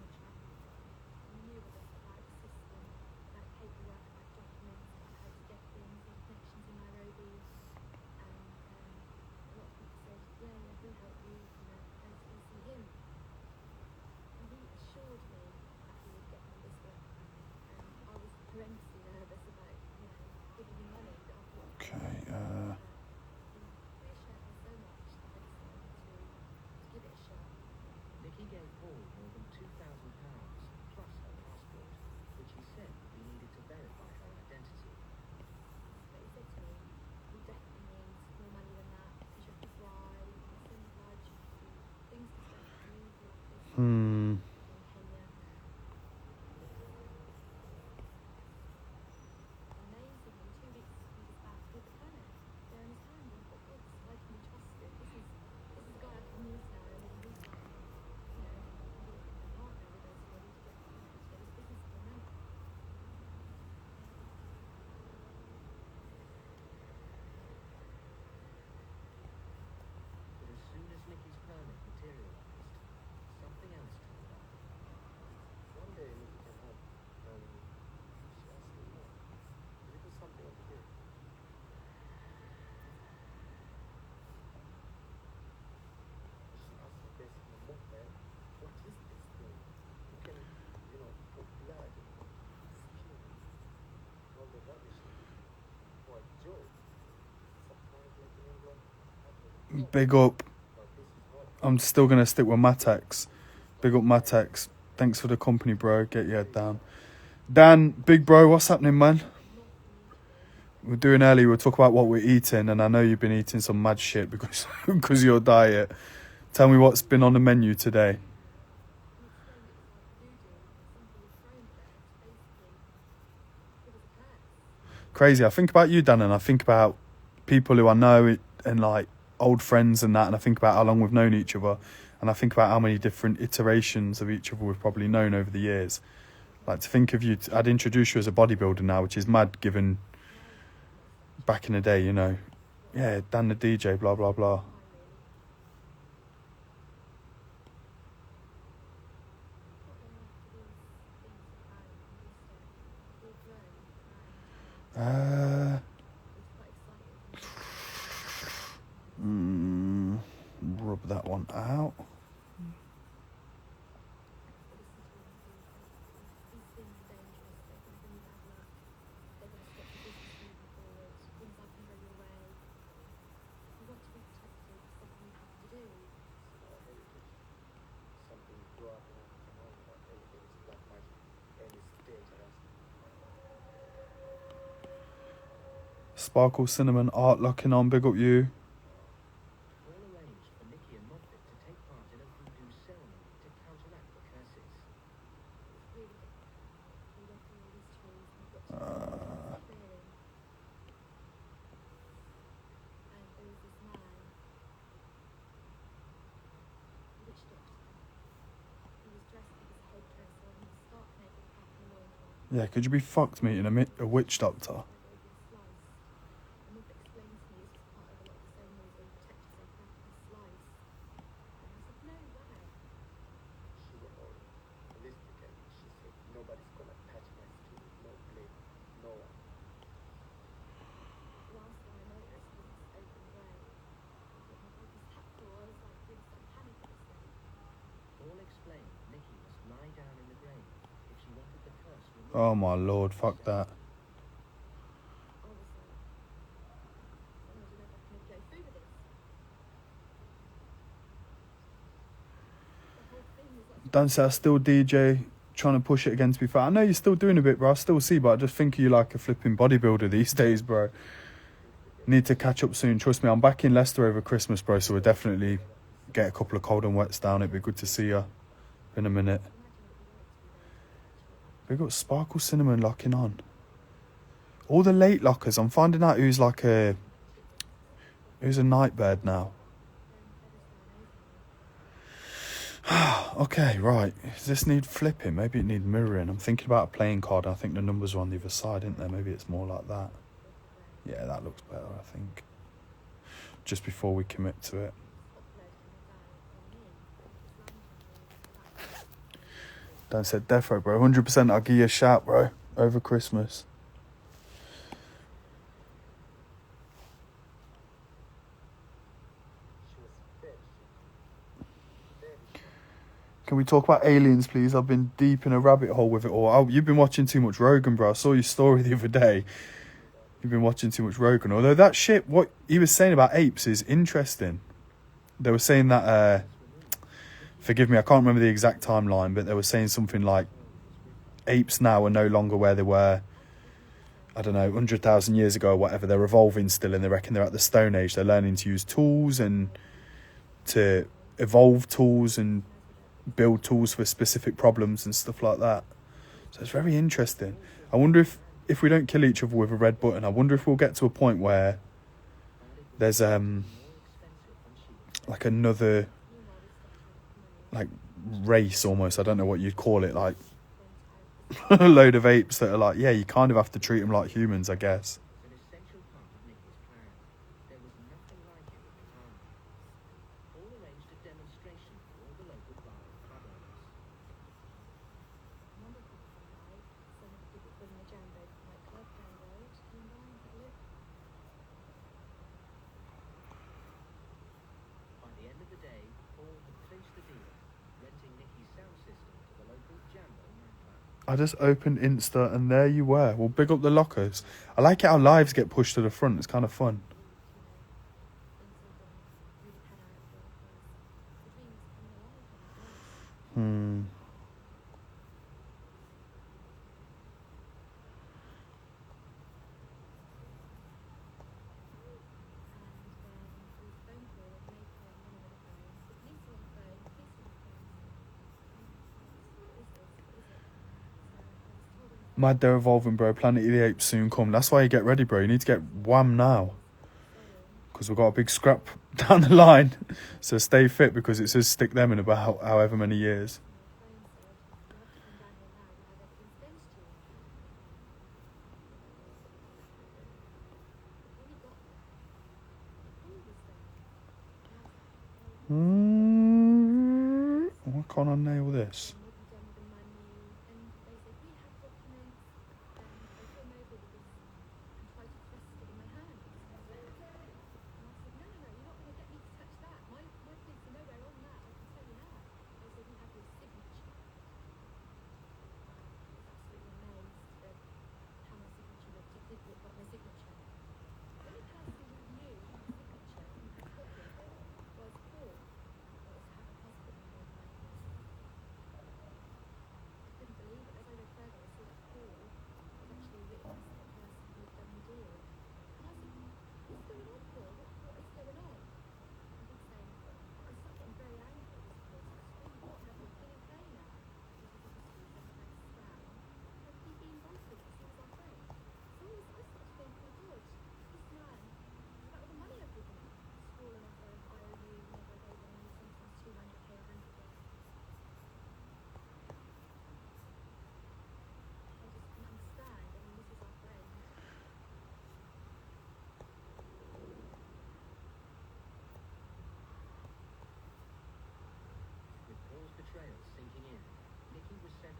Big up. I'm still going to stick with Matex. Big up Matex. Thanks for the company, bro. Get your head down. Dan, big bro, what's happening, man? We're doing early. We'll talk about what we're eating. And I know you've been eating some mad shit because of your diet. Tell me what's been on the menu today. Crazy. I think about you, Dan, and I think about people who I know and like old friends and that, and I think about how long we've known each other, and I think about how many different iterations of each other we've probably known over the years. Like, to think of you, I'd introduce you as a bodybuilder now, which is mad given back in the day, you know. Yeah, Dan the DJ, blah, blah, blah. Rub that one out. Sparkle Cinnamon art locking on, big up you. Yeah, could you be fucked meeting a witch doctor? She went on holistic and she said, nobody's gonna touch my skin, no blade, no one. All explained Nikki must lie down in the grave if she wanted the curse removed. Oh my lord, fuck that. Don't say I still DJ, trying to push it again to be fair. I know you're still doing a bit, bro. I still see, but I just think you like a flipping bodybuilder these days, bro. Need to catch up soon. Trust me, I'm back in Leicester over Christmas, bro, so we'll definitely get a couple of cold and wets down. It'd be good to see you in a minute. We've got Sparkle Cinnamon locking on. All the late lockers, I'm finding out who's a night bird now. Okay, right. Does this need flipping? Maybe it need mirroring. I'm thinking about a playing card. I think the numbers are on the other side, aren't there? Maybe it's more like that. Yeah, that looks better, I think. Just before we commit to it. Dan said defo, bro. 100% I'll give you a shout, bro. Over Christmas. She was very strong. Can we talk about aliens, please? I've been deep in a rabbit hole with it all. Oh, you've been watching too much Rogan, bro. I saw your story the other day. You've been watching too much Rogan. Although that shit, what he was saying about apes is interesting. They were saying that, forgive me, I can't remember the exact timeline, but they were saying something like apes now are no longer where they were, I don't know, 100,000 years ago or whatever. They're evolving still, and they reckon they're at the Stone Age. They're learning to use tools and to evolve tools and build tools for specific problems and stuff like that. So it's very interesting. I wonder if we don't kill each other with a red button, I wonder if we'll get to a point where there's like another like race almost, I don't know what you'd call it, like a load of apes that are like, yeah, you kind of have to treat them like humans, I guess. An essential part of Nikki's plan. There was nothing like it at the time. Paul arranged a demonstration for all the local bar and club owners. By the end of the day, Paul had clinched the deal, renting Nikki's sound system to the local Jambo nightclub. I just opened Insta and there you were. Well, big up the lockers. I like it how lives get pushed to the front. It's kind of fun. Mad, they're evolving, bro. Planet of the Apes soon come. That's why you get ready, bro. You need to get wham now. Because we've got a big scrap down the line. So stay fit, because it says stick them in about however many years. Why can't I nail this?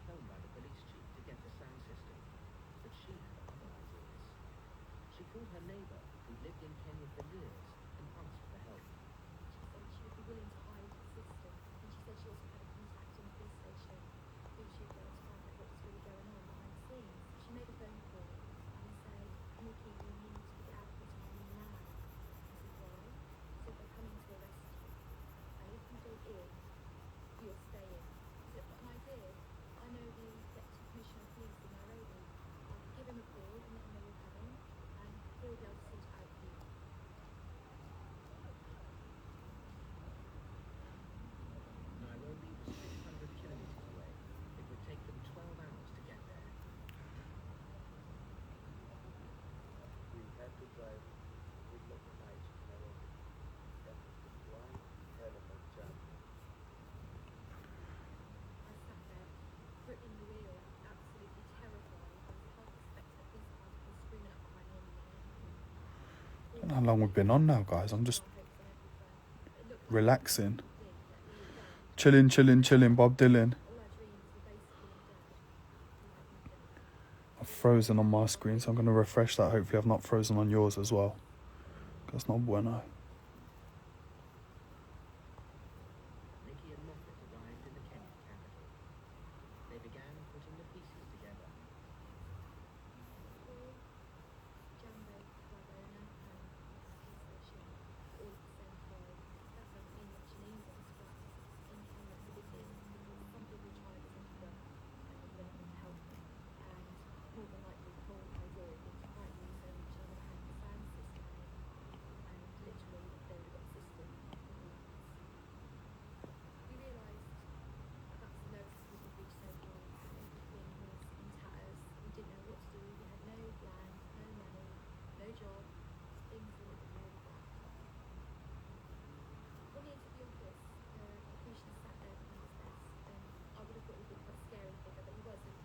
home by the police chief to get the sound system, but she had other ideas. She called her neighbour, who lived in Kenya for years, and asked for help. She said she would be willing to hire the system, and she said she also had a contact in the police station who she would be able to find out what was really going on behind the scenes. She made a phone call and said, Nikki, you need to get out of the town now. I said, why? She said, they're coming to arrest you. And if you go in, you'll stay in. She said, what an idea. I know the Deputy Commissioner of Police in Nairobi. I could give him a call and let him know you're coming, and he'll be able to sort it out for you. Nairobi was 600 kilometers away. It would take them 12 hours to get there. We had to drive middle of the night to Nairobi. That was just one hell of a journey. I sat there, foot in the wheel, absolutely terrified. I was half expecting a police car to come screaming up behind me any minute. I don't know how long we've been on now, guys. I'm just relaxing. Chilling, chilling, chilling, Bob Dylan. I've frozen on my screen, so I'm going to refresh that. Hopefully I've not frozen on yours as well. That's not bueno. Nikki and Moffat arrived in the Kenyan capital. They began putting the pieces together. Jumbo, Rabona, and police station, all at the same time. That's something much in England, but in Kenya it's a big deal. Some people try to think of them and they want to help them. And more than likely the whole idea is to fight you so much on the hand the sound system. And literally they would have got a system. We realised that's the lowest we could reach so far. Everything was in tatters. We didn't know what to do. We had no land, no money, no job. Things were looking really bad. When we entered the office, the commissioner sat there behind his desk, and I would have thought he'd been quite a scary figure, but he wasn't.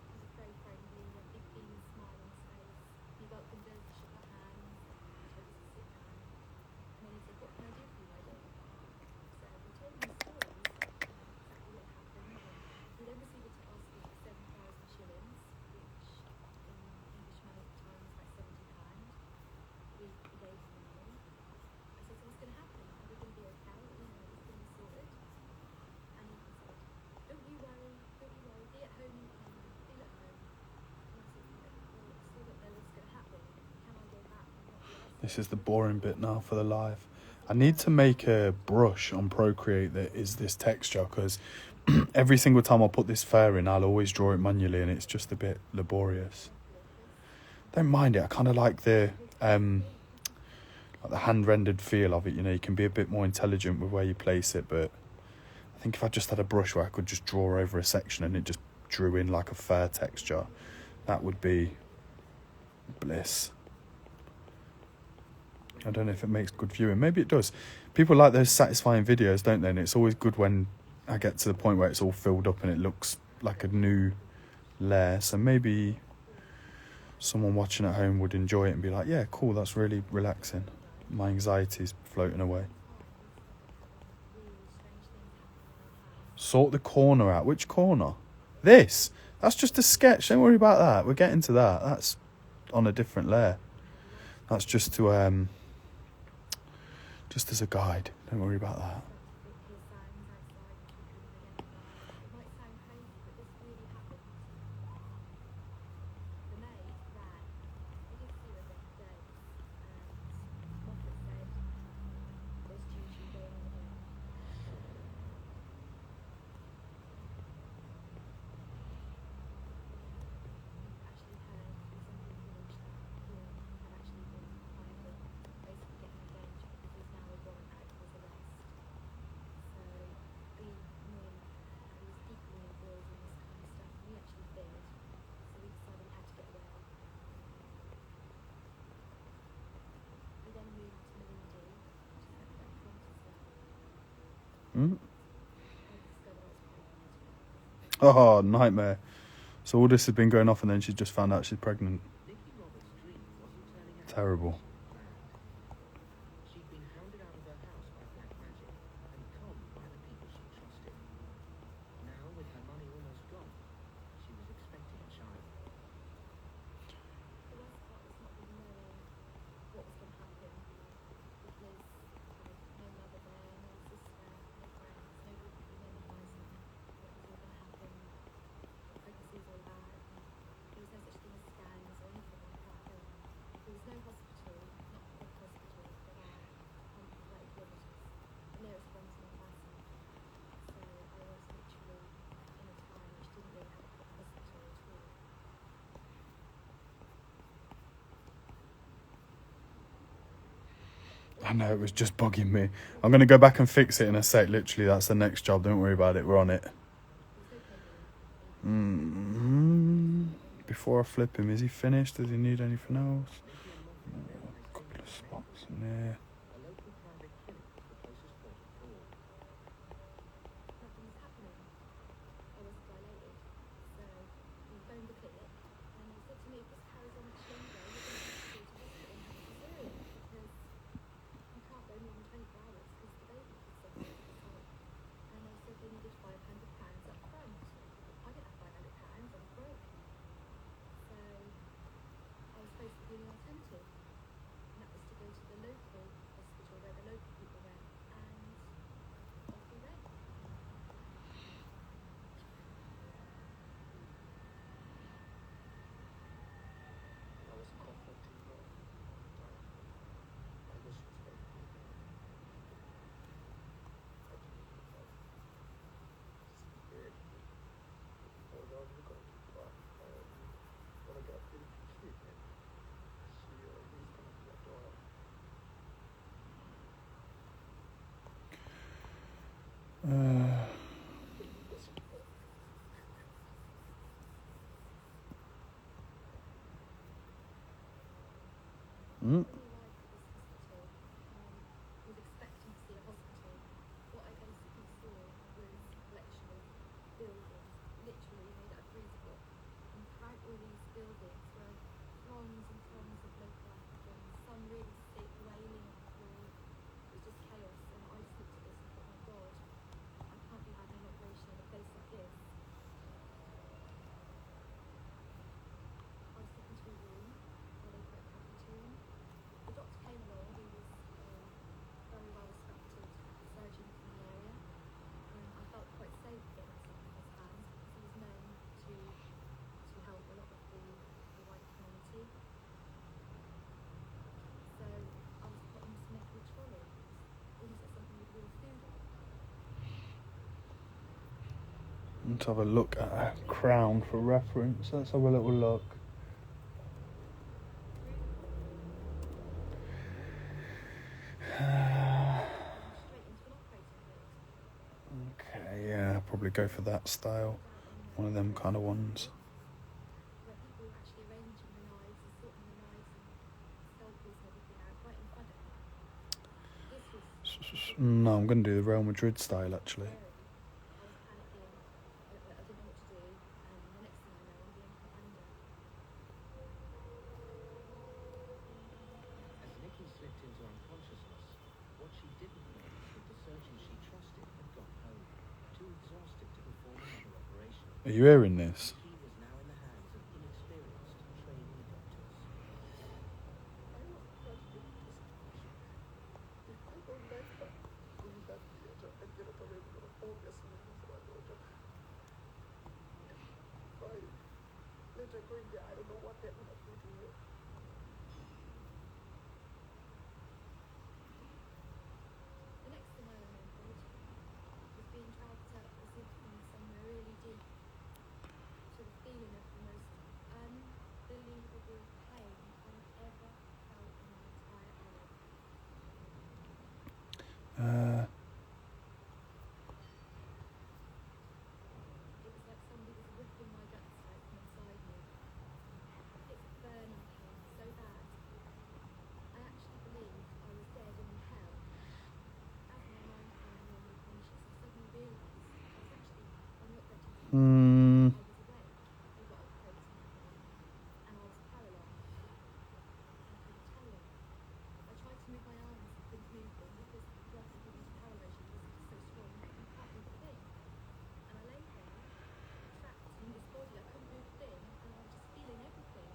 He was very friendly, a big beaming smile on his face. He welcomed us, he shook our hands, he told us to sit down, and then he said, "What can I do for you, my dear?" So we told him the stories, exactly what happened, and he then proceeded to ask us for 7,000 shillings, which in English money at the time was like £70. We gave him the money. I said, "So what's going to happen? Are we going to be okay? You know, is it going to be sorted?" And he said, don't you worry, be at home in Kenya, feel at home." And I said, "Well, I still don't know what's going to happen. Can I go back and not be arrested?" This is the boring bit now for the live. I need to make a brush on Procreate that is this texture, because every single time I put this fur in, I'll always draw it manually, and it's just a bit laborious. Don't mind it. I kind of like the hand-rendered feel of it. You know, you can be a bit more intelligent with where you place it, but I think if I just had a brush where I could just draw over a section and it just drew in like a fur texture, that would be bliss. I don't know if it makes good viewing. Maybe it does. People like those satisfying videos, don't they? And it's always good when I get to the point where it's all filled up and it looks like a new layer. So maybe someone watching at home would enjoy it and be like, yeah, cool, that's really relaxing. My anxiety's floating away. Sort the corner out. Which corner? This. That's just a sketch. Don't worry about that. We're getting to that. That's on a different layer. That's just to just as a guide. Don't worry about that. Oh, nightmare. So all this has been going off and then she's just found out she's pregnant. Terrible. She'd been hounded out of her house by black magic and conned by the people she trusted. Now, with her money almost gone, I know, it was just bugging me. I'm going to go back and fix it in a sec. Literally, that's the next job. Don't worry about it. We're on it. Before I flip him, is he finished? Does he need anything else? A couple of spots in there. A local private clinic was the closest port of call. Nothing was happening. I wasn't dilated. So we phoned the clinic and they said to me, if this carries on much longer, you're going to have to go to hospital and have a cesarean because you can't go more than 24 hours because the baby could survive at the time. And they said they needed £500 up front. I didn't have £500, I was broke. So I was supposed to be the alternative. And that was to go to the local hospital where the local people went. And off we went. I was conflicting both. I wish it was very good. I didn't know that. Scared me. Oh no, you're going to cry. When I got into treatment, she used to be a daughter. Mm. When we arrived at this hospital, was expecting to see a hospital. What I basically saw was a collection of buildings, literally made out of greasewood. And throughout all these buildings were throngs and throngs of local Africans, some really sick, wailing on the floor. It was just chaos, and I just looked at this and thought, oh my God, I can't be having an operation in a place like this. I was taken to a room where they put a catheter in. The doctor came along, he was very well respected surgeon from the area. I felt quite safe getting myself in his hands because he was known to help a lot of the white community. So I was put in this metal trolley, almost like something with real food on. Let's have a look at a crown for reference. Let's have a little look. Straight into an operating theatre. Okay, yeah, I'll probably go for that style. One of them kind of ones. Where people were actually arranging the knives and sorting the knives and scalpels and everything out right in front of me. This was No, I'm going to do the Real Madrid style actually. scary. I was panicking. I didn't know what to do. And the next thing I know, I'm being put under. As Nikki slipped into unconsciousness, what she didn't know was that the surgeon she trusted had gone home, too exhausted to perform another operation. Are you hearing this? Nikki was now in the hands of inexperienced trainee doctors. I was crushed in this situation. If I don't let her go in that theater and get operated on a phone yesterday for my daughter, if I let her go in there, I don't know what they're going to do to her. The next thing I remembered was being dragged up as if from somewhere really deep to the feeling of the most unbelievable pain I've ever felt in my entire life. It was like somebody was ripping my guts out from inside me. It's burning pain so bad. I actually believed I was dead and in hell. As my mind became more and more conscious, I suddenly realised I was actually on the operating table. Hmm. I was awake. They were operating on me, and I was paralysed. I couldn't tell them. I tried to move my arms and couldn't move them because the drugs that used to paralyse you was so strong that you can't move a thing. And I lay there, trapped in this body. I couldn't move a thing, and I was just feeling everything.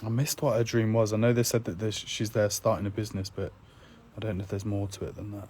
I missed what her dream was. I know they said that she's there starting a business, but I don't know if there's more to it than that.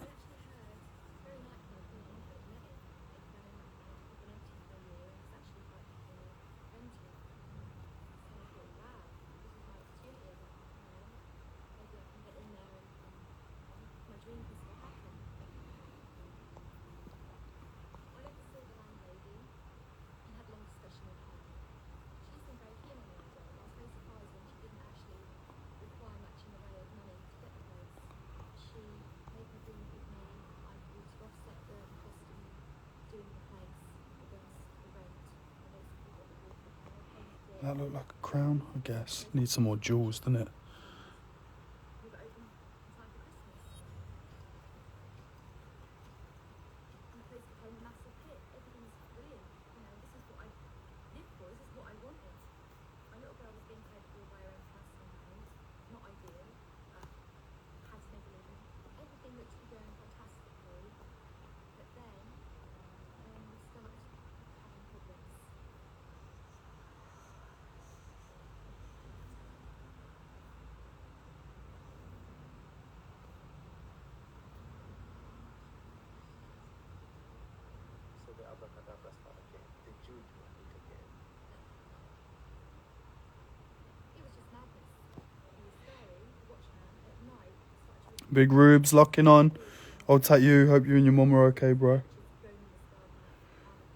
That look like a crown, I guess. Needs some more jewels, doesn't it? So the abracadabra start again. The juju hit again. Big Rubes locking on. I'll take you. Hope you and your mum are okay, bro.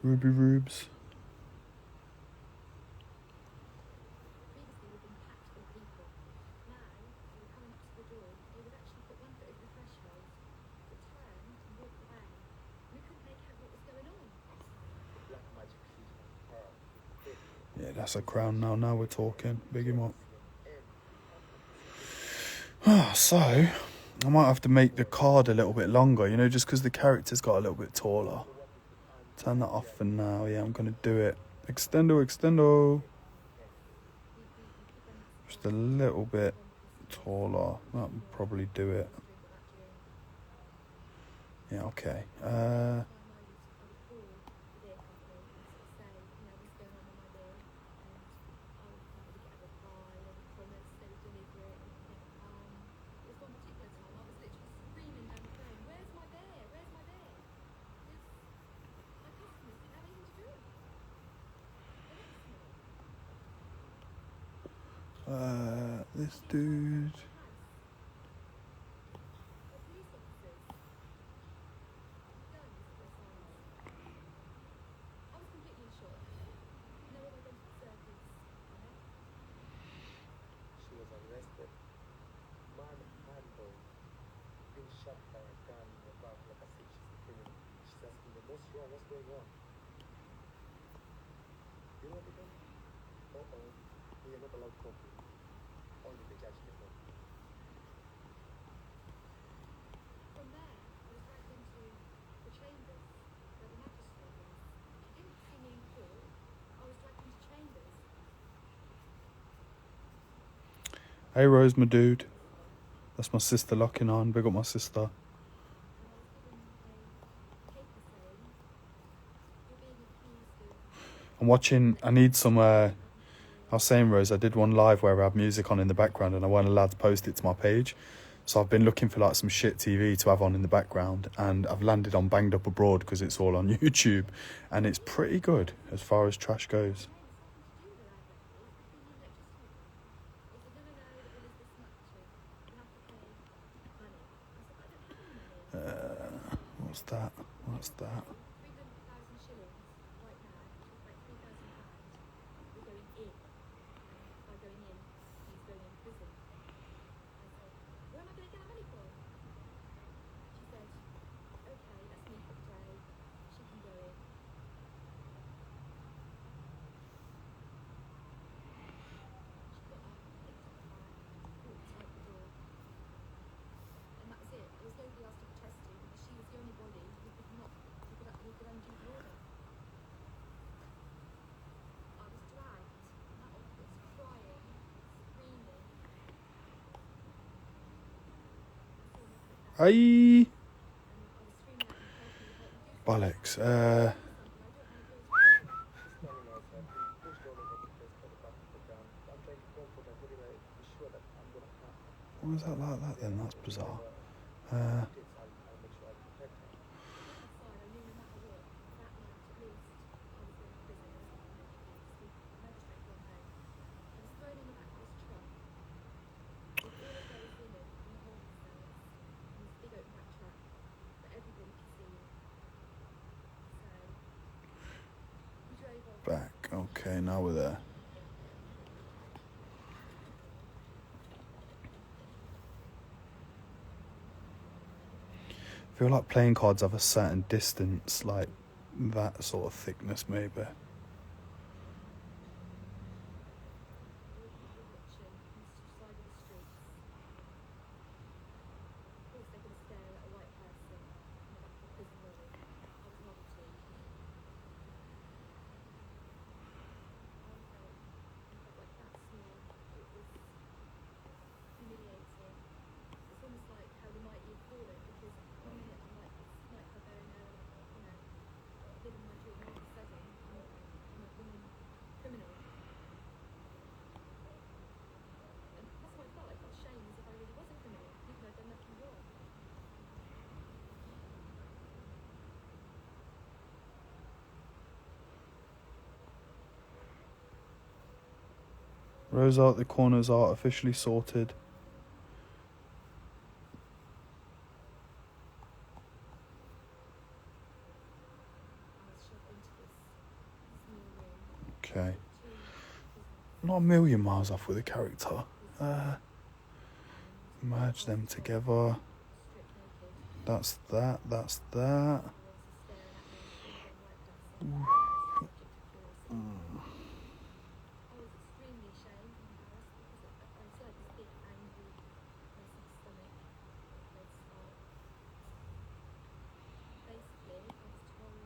Ruby Rubes. Black magic season. Her. Yeah, that's a crown now. Now we're talking. Big him up. So, I might have to make the card a little bit longer, you know, just because the character's got a little bit taller. Turn that off for now. Yeah, I'm going to do it. Extendo, extendo. Just a little bit taller. That'll probably do it. Yeah, okay. This dude. She was arrested. Man though, being shot by a gun in the back, like I said, she's a criminal. She's asking them, what's wrong? What's going on? You know what they done? We are not allowed company. Only the judge can know. From there, I was dragged into the chambers where the magistrate was. She didn't see me in court. I was dragged into chambers. Hey, Rose, my dude. That's my sister locking on. Big up my sister. I'm watching. I need some. I was saying, Rose, I did one live where I had music on in the background and I weren't allowed to post it to my page. So I've been looking for like some shit TV to have on in the background, and I've landed on Banged Up Abroad because it's all on YouTube, and it's pretty good as far as trash goes. What's that? What's that? Aye. Bollocks. Standing outside, being pushed all over the place by the back of the gun. I'm trying to comfort her, put it like, Why is that like that then? That's bizarre. I'll make sure I protect her. That's fine. I knew no matter what, that night at least, I was going to prison or something like that. The magistrate gone home. I was thrown in the back of this truck with all of those women in the holding cells in this big open back truck that everybody could see. So we drove off. Back. Okay, now we're there. I feel like playing cards have a certain distance, like that sort of thickness maybe. All the people watching from the side of the streets. Of course, they're going to stare at a white person in the back of a prison lorry. I was novelty. I felt like that small. It was humiliating. It's almost like how the mighty have fallen, because one minute I'm like this nightclub owner, you know, living my dream, all of a sudden I'm a woman criminal. And that's how I felt. I felt shame as if I really was a criminal, even though I'd done nothing wrong. Rows out the corners are officially sorted. I was shoved into this small room. Okay. Two prisoners. Not a million miles off with the character. Merge them together. Stripped naked. That's that. That's that. They were obviously staring at me, all of them wiped us. Subject to curiosity. I was extremely ashamed and embarrassed because I still had this big angry place in my stomach, red spot. Basically, I was told,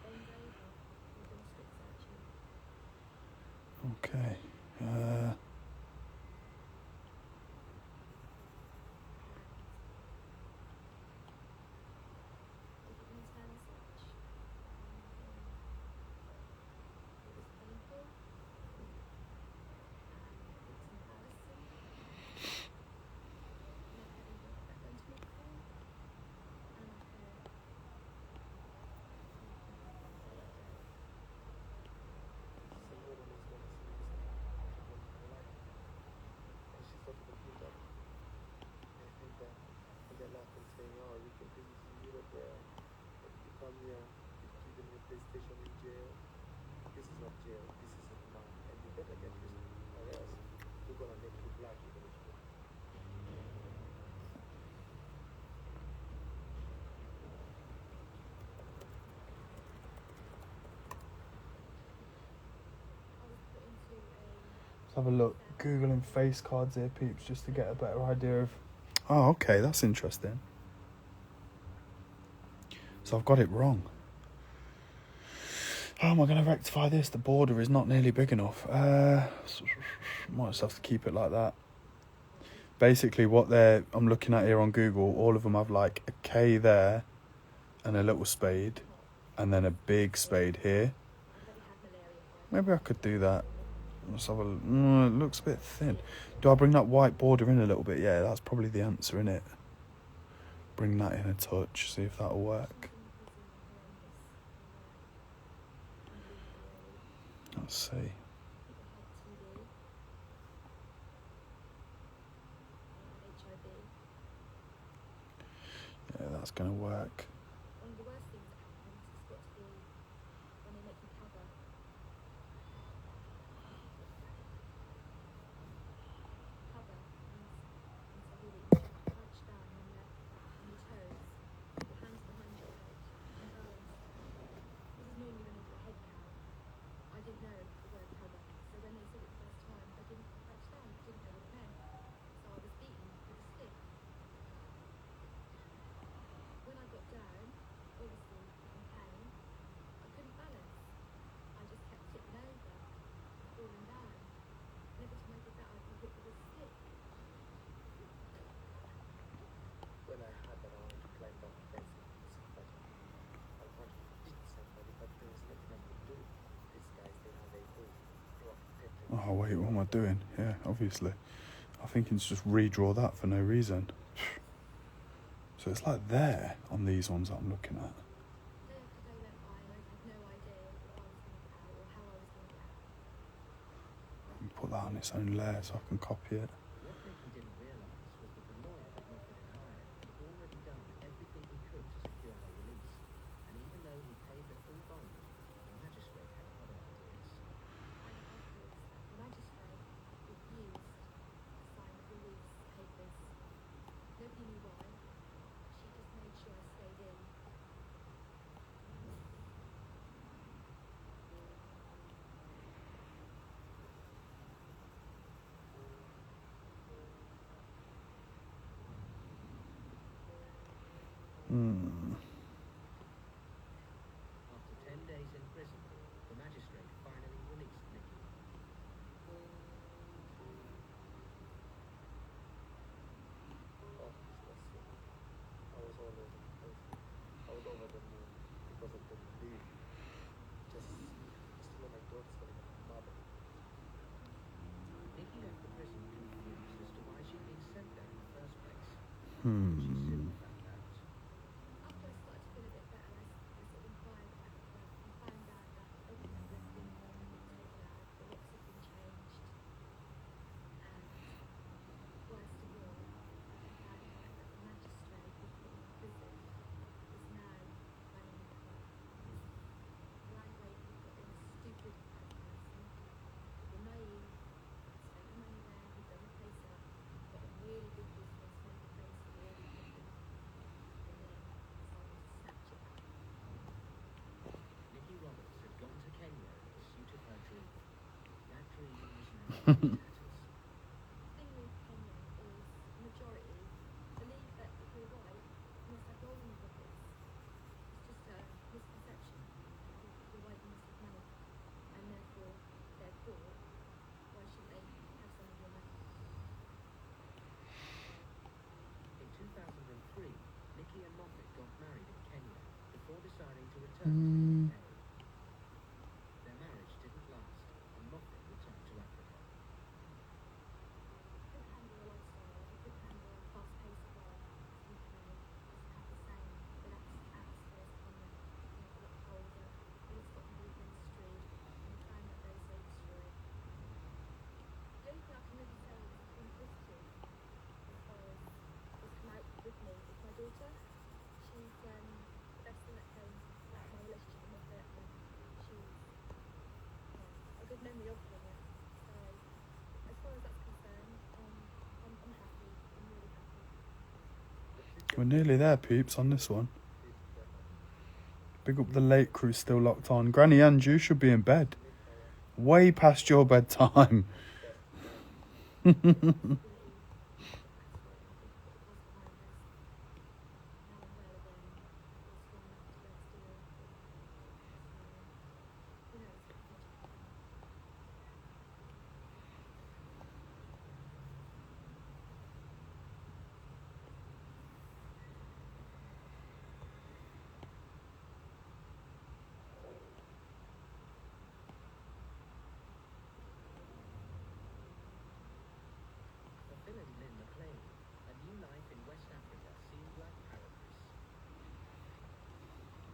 bend over, we're going to strip search you. Okay. They did an internal search. It was painful. It was embarrassing. Not having had that done to me before. And I felt Some woman is going to see this in her life. And she's got to computer. And they're laughing, saying, oh, you think this is Europe where you come here, you give them your PlayStation in jail. This is not jail, this is a command. And you better get prison, or else we're going to make you black even if you I was put into a Let's have a look. Googling face cards here, peeps, just to get a better idea of. Oh, okay, that's interesting. So I've got it wrong. How am I going to rectify this? The border is not nearly big enough. Might just have to keep it like that. Basically, I'm looking at here on Google, all of them have like a K there, and a little spade, and then a big spade here. I've already had malaria 5 Maybe I could do that. Let's have a look. It looks a bit thin. Do I bring that white border in a little bit? Yeah, that's probably the answer, innit? Bring that in a touch, see if that'll work. Let's see. People had TB, HIV. Yeah, that's going to work. One of the worst things that happens has got to be when they make you cover. Cover means so really you crouch down on your toes, your hands behind your head, and balance. This is normally when they do a head count. I didn't know the word cover, so when they said it the first time, I didn't crouch down, I didn't know what it meant. So I was beaten with a stick. When I got down, obviously in pain, I couldn't balance. I just kept tipping over, falling down. And every time I did that, I'd be hit with a stick. when I had that, I wanted to climb down the fence and do somebody. I wanted to beat somebody, but there was nothing I could do. These guys, they know they do. They were protected. Oh, wait, what am I doing? Yeah, obviously. I think it's just redraw that for no reason. So it's like there on these ones that I'm looking at. The day went by and I had no idea what I was going to get out or how I was going to get out. And put that on its own layer so I can copy it. What Nicky didn't realise was that the lawyer that Moffat had hired had already done everything he could to secure her release, and even though he paid the full bond, the magistrate had other ideas. And afterwards, the magistrate refused to sign the release papers. Nobody knew why. She just made sure I stayed in. After 10 days in prison, the magistrate finally released Nicky. Oh, disgusting. I was all over the place. I was over the moon because of the relief. Just let my thoughts for my mother. Nicky left the prison confused as to why she'd been sent there in the first place. She Hmm. soon found out. After I started to feel a bit better, I sort of inquired about her and found out that everything had been taken out, the locks had been changed, and worst of all, I found out that the magistrate who put me in prison is now running the club. The landlady had got in a stupid bad person, who were naive, spent the money there, who'd done the place up, got a really good business, made the place really popular, and then decided to snatch it back. Nicky Roberts had gone to Kenya in pursuit of her dream. That dream was now in tatters. The thing with Kenya is the majority believe that if you're white, you must have gold in your pockets. It's just a misconception. If you're white, you must have money, and therefore they're poor. Why shouldn't they have some of your money? In 2003, Nicky and Moffat got married in Kenya before deciding to return to the UK. Their marriage didn't last, and Moffat returned to Africa. I couldn't handle a lifestyle. I couldn't handle a fast-paced life. UK doesn't have the same relaxed atmosphere as Kenya. It's a lot colder. All it's got people in the street, and I found that very so destroying. The only thing I can really say is it's been positive as far as what's come out with me is my daughter. She's the best thing that came out of my relationship with Moffat, and she's a good memory of Kenya. So as far as that's concerned, I'm happy. I'm really happy. We're nearly there, peeps, on this one. Big up the late crew still locked on. Granny and you should be in bed. Way past your bedtime. For Phil and Lynn McLean, a new life in West Africa seemed like paradise.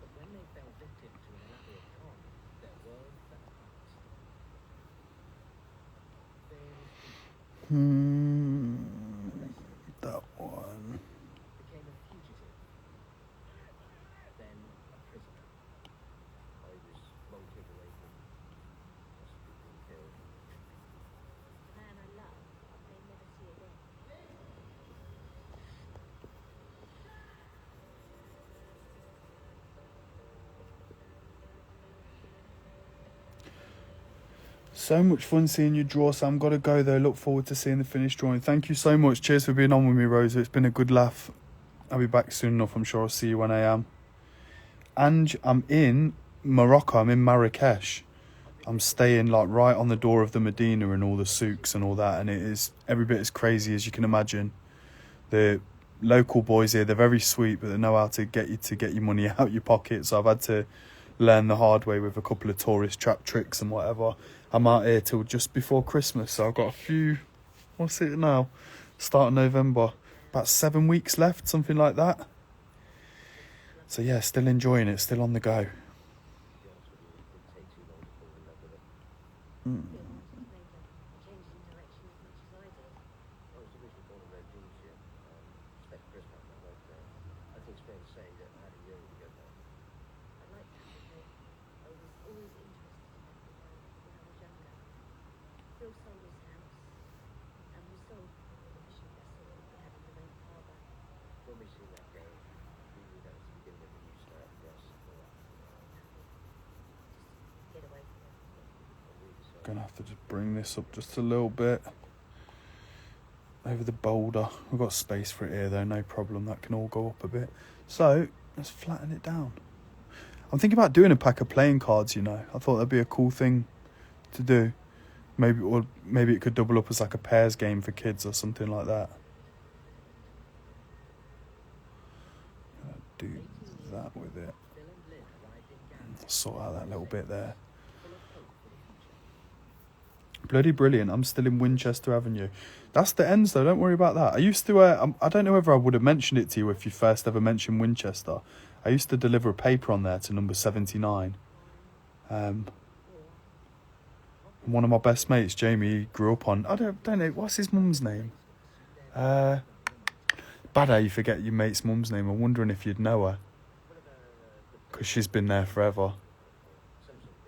But when they fell victim to an elaborate con, their world fell apart. Phil was That one. became a fugitive, then a prisoner. I was floated away from hospital care. The man I love, I may never see again. So much fun seeing you draw, Sam. Gotta go though. Look forward to seeing the finished drawing. Thank you so much. Cheers for being on with me, Rosa. It's been a good laugh. I'll be back soon enough. I'm sure I'll see you when I am. And I'm in Morocco. I'm in Marrakesh. I'm staying like right on the door of the Medina and all the souks and all that. And it is every bit as crazy as you can imagine. The local boys here, they're very sweet, but they know how to get your money out your pocket. So I've had to learn the hard way with a couple of tourist trap tricks and whatever. I'm out here till just before Christmas, so I've got a few What's it now? Start of November. About 7 weeks left, something like that. So yeah, still enjoying it, still on the go. To be honest with you, it didn't take too long to fall in love with it. Mm. Feel like she's made a change in direction as much as I did. I was originally born in Red Jeans, yeah. Spent Christmas my life there. I think it's fair to say that I had a year to get there. I like that because I was always interested in it when I was younger. Phil sold his house and we sold the fishing vessel that we had in the main harbour. When we see that go, we knew that was the beginning of a new start for us. Just get away from everything. And we decided Gonna have to just bring this up just a little bit. Over the boulder. We've got space for it here though, no problem. That can all go up a bit. So, let's flatten it down. I'm thinking about doing a pack of playing cards, you know. I thought that'd be a cool thing to do. Maybe it could double up as like a pairs game for kids or something like that. Gonna do that with it. Phil and Lynn arrived in Gambia, Sort out that little bit there. full of hope for the future. Bloody brilliant. I'm still in Winchester Avenue. That's the ends though, don't worry about that. I used to, I don't know whether I would have mentioned it to you if you first ever mentioned Winchester. I used to deliver a paper on there to number 79. One of my best mates, Jamie, he grew up on, I don't know, what's his mum's name? Bad how you forget your mate's mum's name. I'm wondering if you'd know her. Because she's been there forever.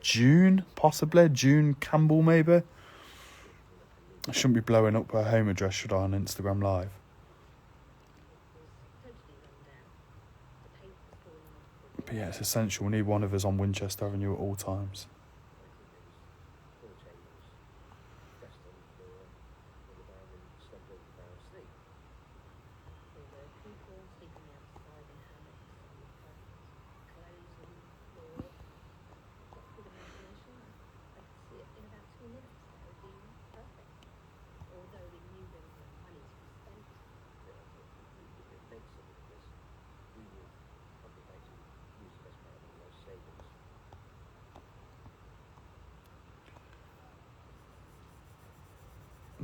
June, possibly. June Campbell, maybe. I shouldn't be blowing up her home address, should I, on Instagram Live? But yeah, it's essential. We need one of us on Winchester Avenue at all times. four tables, dust on the floor, and the barman slept over the bar asleep. There were people sleeping outside in hammocks on the front, clothes on the floor. Got good imagination. I could see it in about 2 minutes. That would be perfect. Although we knew there was no money to be spent. Yeah, but it makes it because we would probably like to use it as part of one of those savings.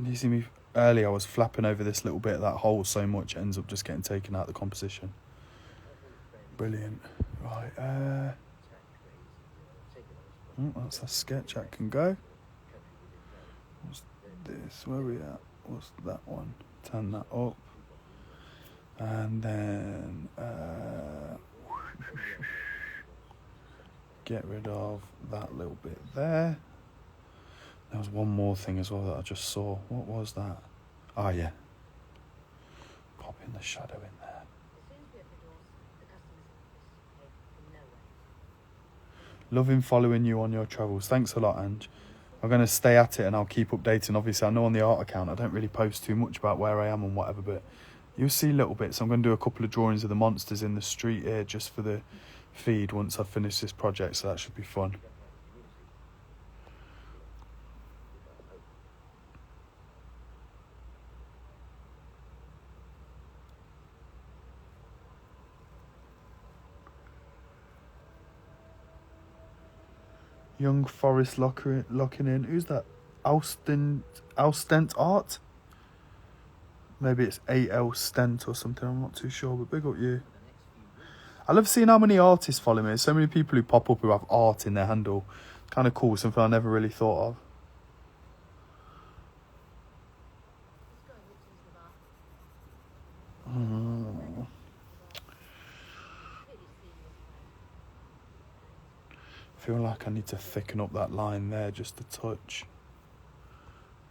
You see me earlier, I was flapping over this little bit of that hole so much it ends up just getting taken out of the composition. Brilliant. Right, that's a sketch that can go. What's this? Where are we at? What's that one? Turn that up. And then get rid of that little bit there. There was one more thing as well that I just saw. What was that? Ah, yeah. Pop in the shadow in there. As soon as we opened the doors, the customer's office came from nowhere. Loving following you on your travels. Thanks a lot, Ange. I'm going to stay at it and I'll keep updating. Obviously, I know on the art account I don't really post too much about where I am and whatever, but you'll see little bits. I'm going to do a couple of drawings of the monsters in the street here just for the feed once I've finished this project, so that should be fun. Young Forest locking in. Who's that? Alstent Art? Maybe it's A.L. Stent or something. I'm not too sure, but big up you. I love seeing how many artists follow me. There's so many people who pop up who have art in their handle. Kind of cool. Something I never really thought of. I feel like I need to thicken up that line there just a touch.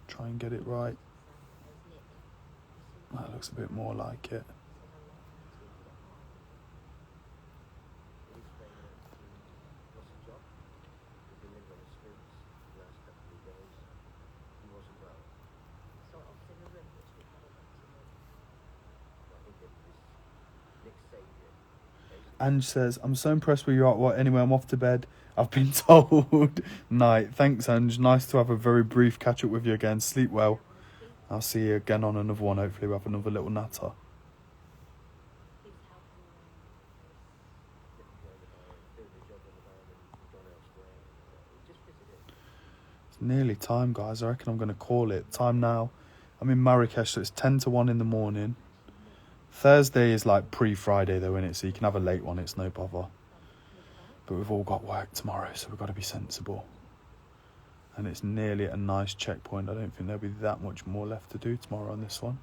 Try and get it right. That looks a bit more like it. Ange says, I'm so impressed with your artwork. Anyway, I'm off to bed. I've been told. Night. Thanks, Ange. Nice to have a very brief catch up with you again. Sleep well. I'll see you again on another one. Hopefully we'll have another little natter. It's nearly time, guys. I reckon I'm going to call it. Time now. I'm in Marrakesh, so it's 10 to 1 in the morning. Thursday is like pre-Friday though, innit? So you can have a late one, it's no bother. But we've all got work tomorrow, so we've got to be sensible. And it's nearly at a nice checkpoint. I don't think there'll be that much more left to do tomorrow on this one.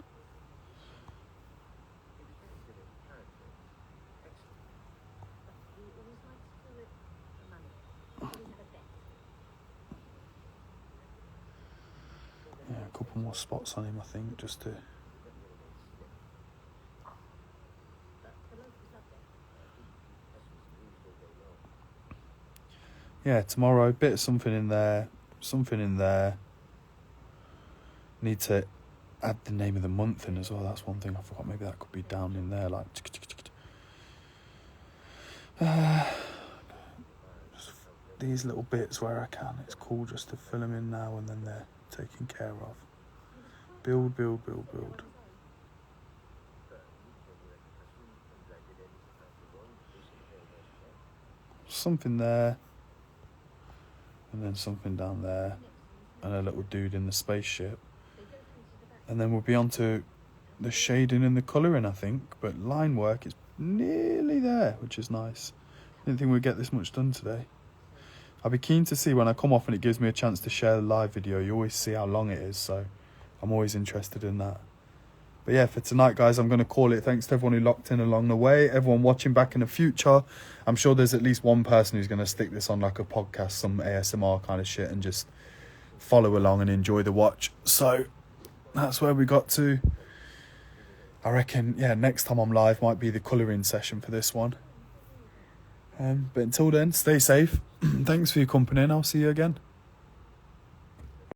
Yeah, a couple more spots on him, I think, just to... Yeah, tomorrow, bit of something in there, something in there. Need to add the name of the month in as well. That's one thing I forgot. Maybe that could be down in there, like... Just these little bits where I can. It's cool just to fill them in now and then they're taken care of. Build, build, build, build. Something there. And then something down there. And a little dude in the spaceship. And then we'll be on to the shading and the colouring, I think. But line work is nearly there, which is nice. Didn't think we'd get this much done today. I'll be keen to see when I come off and it gives me a chance to share the live video. You always see how long it is, so I'm always interested in that. But yeah, for tonight, guys, I'm going to call it. Thanks to everyone who locked in along the way. Everyone watching back in the future. I'm sure there's at least one person who's going to stick this on like a podcast, some ASMR kind of shit, and just follow along and enjoy the watch. So that's where we got to. I reckon, yeah, next time I'm live might be the colouring session for this one. But until then, stay safe. Thanks for your company and I'll see you again.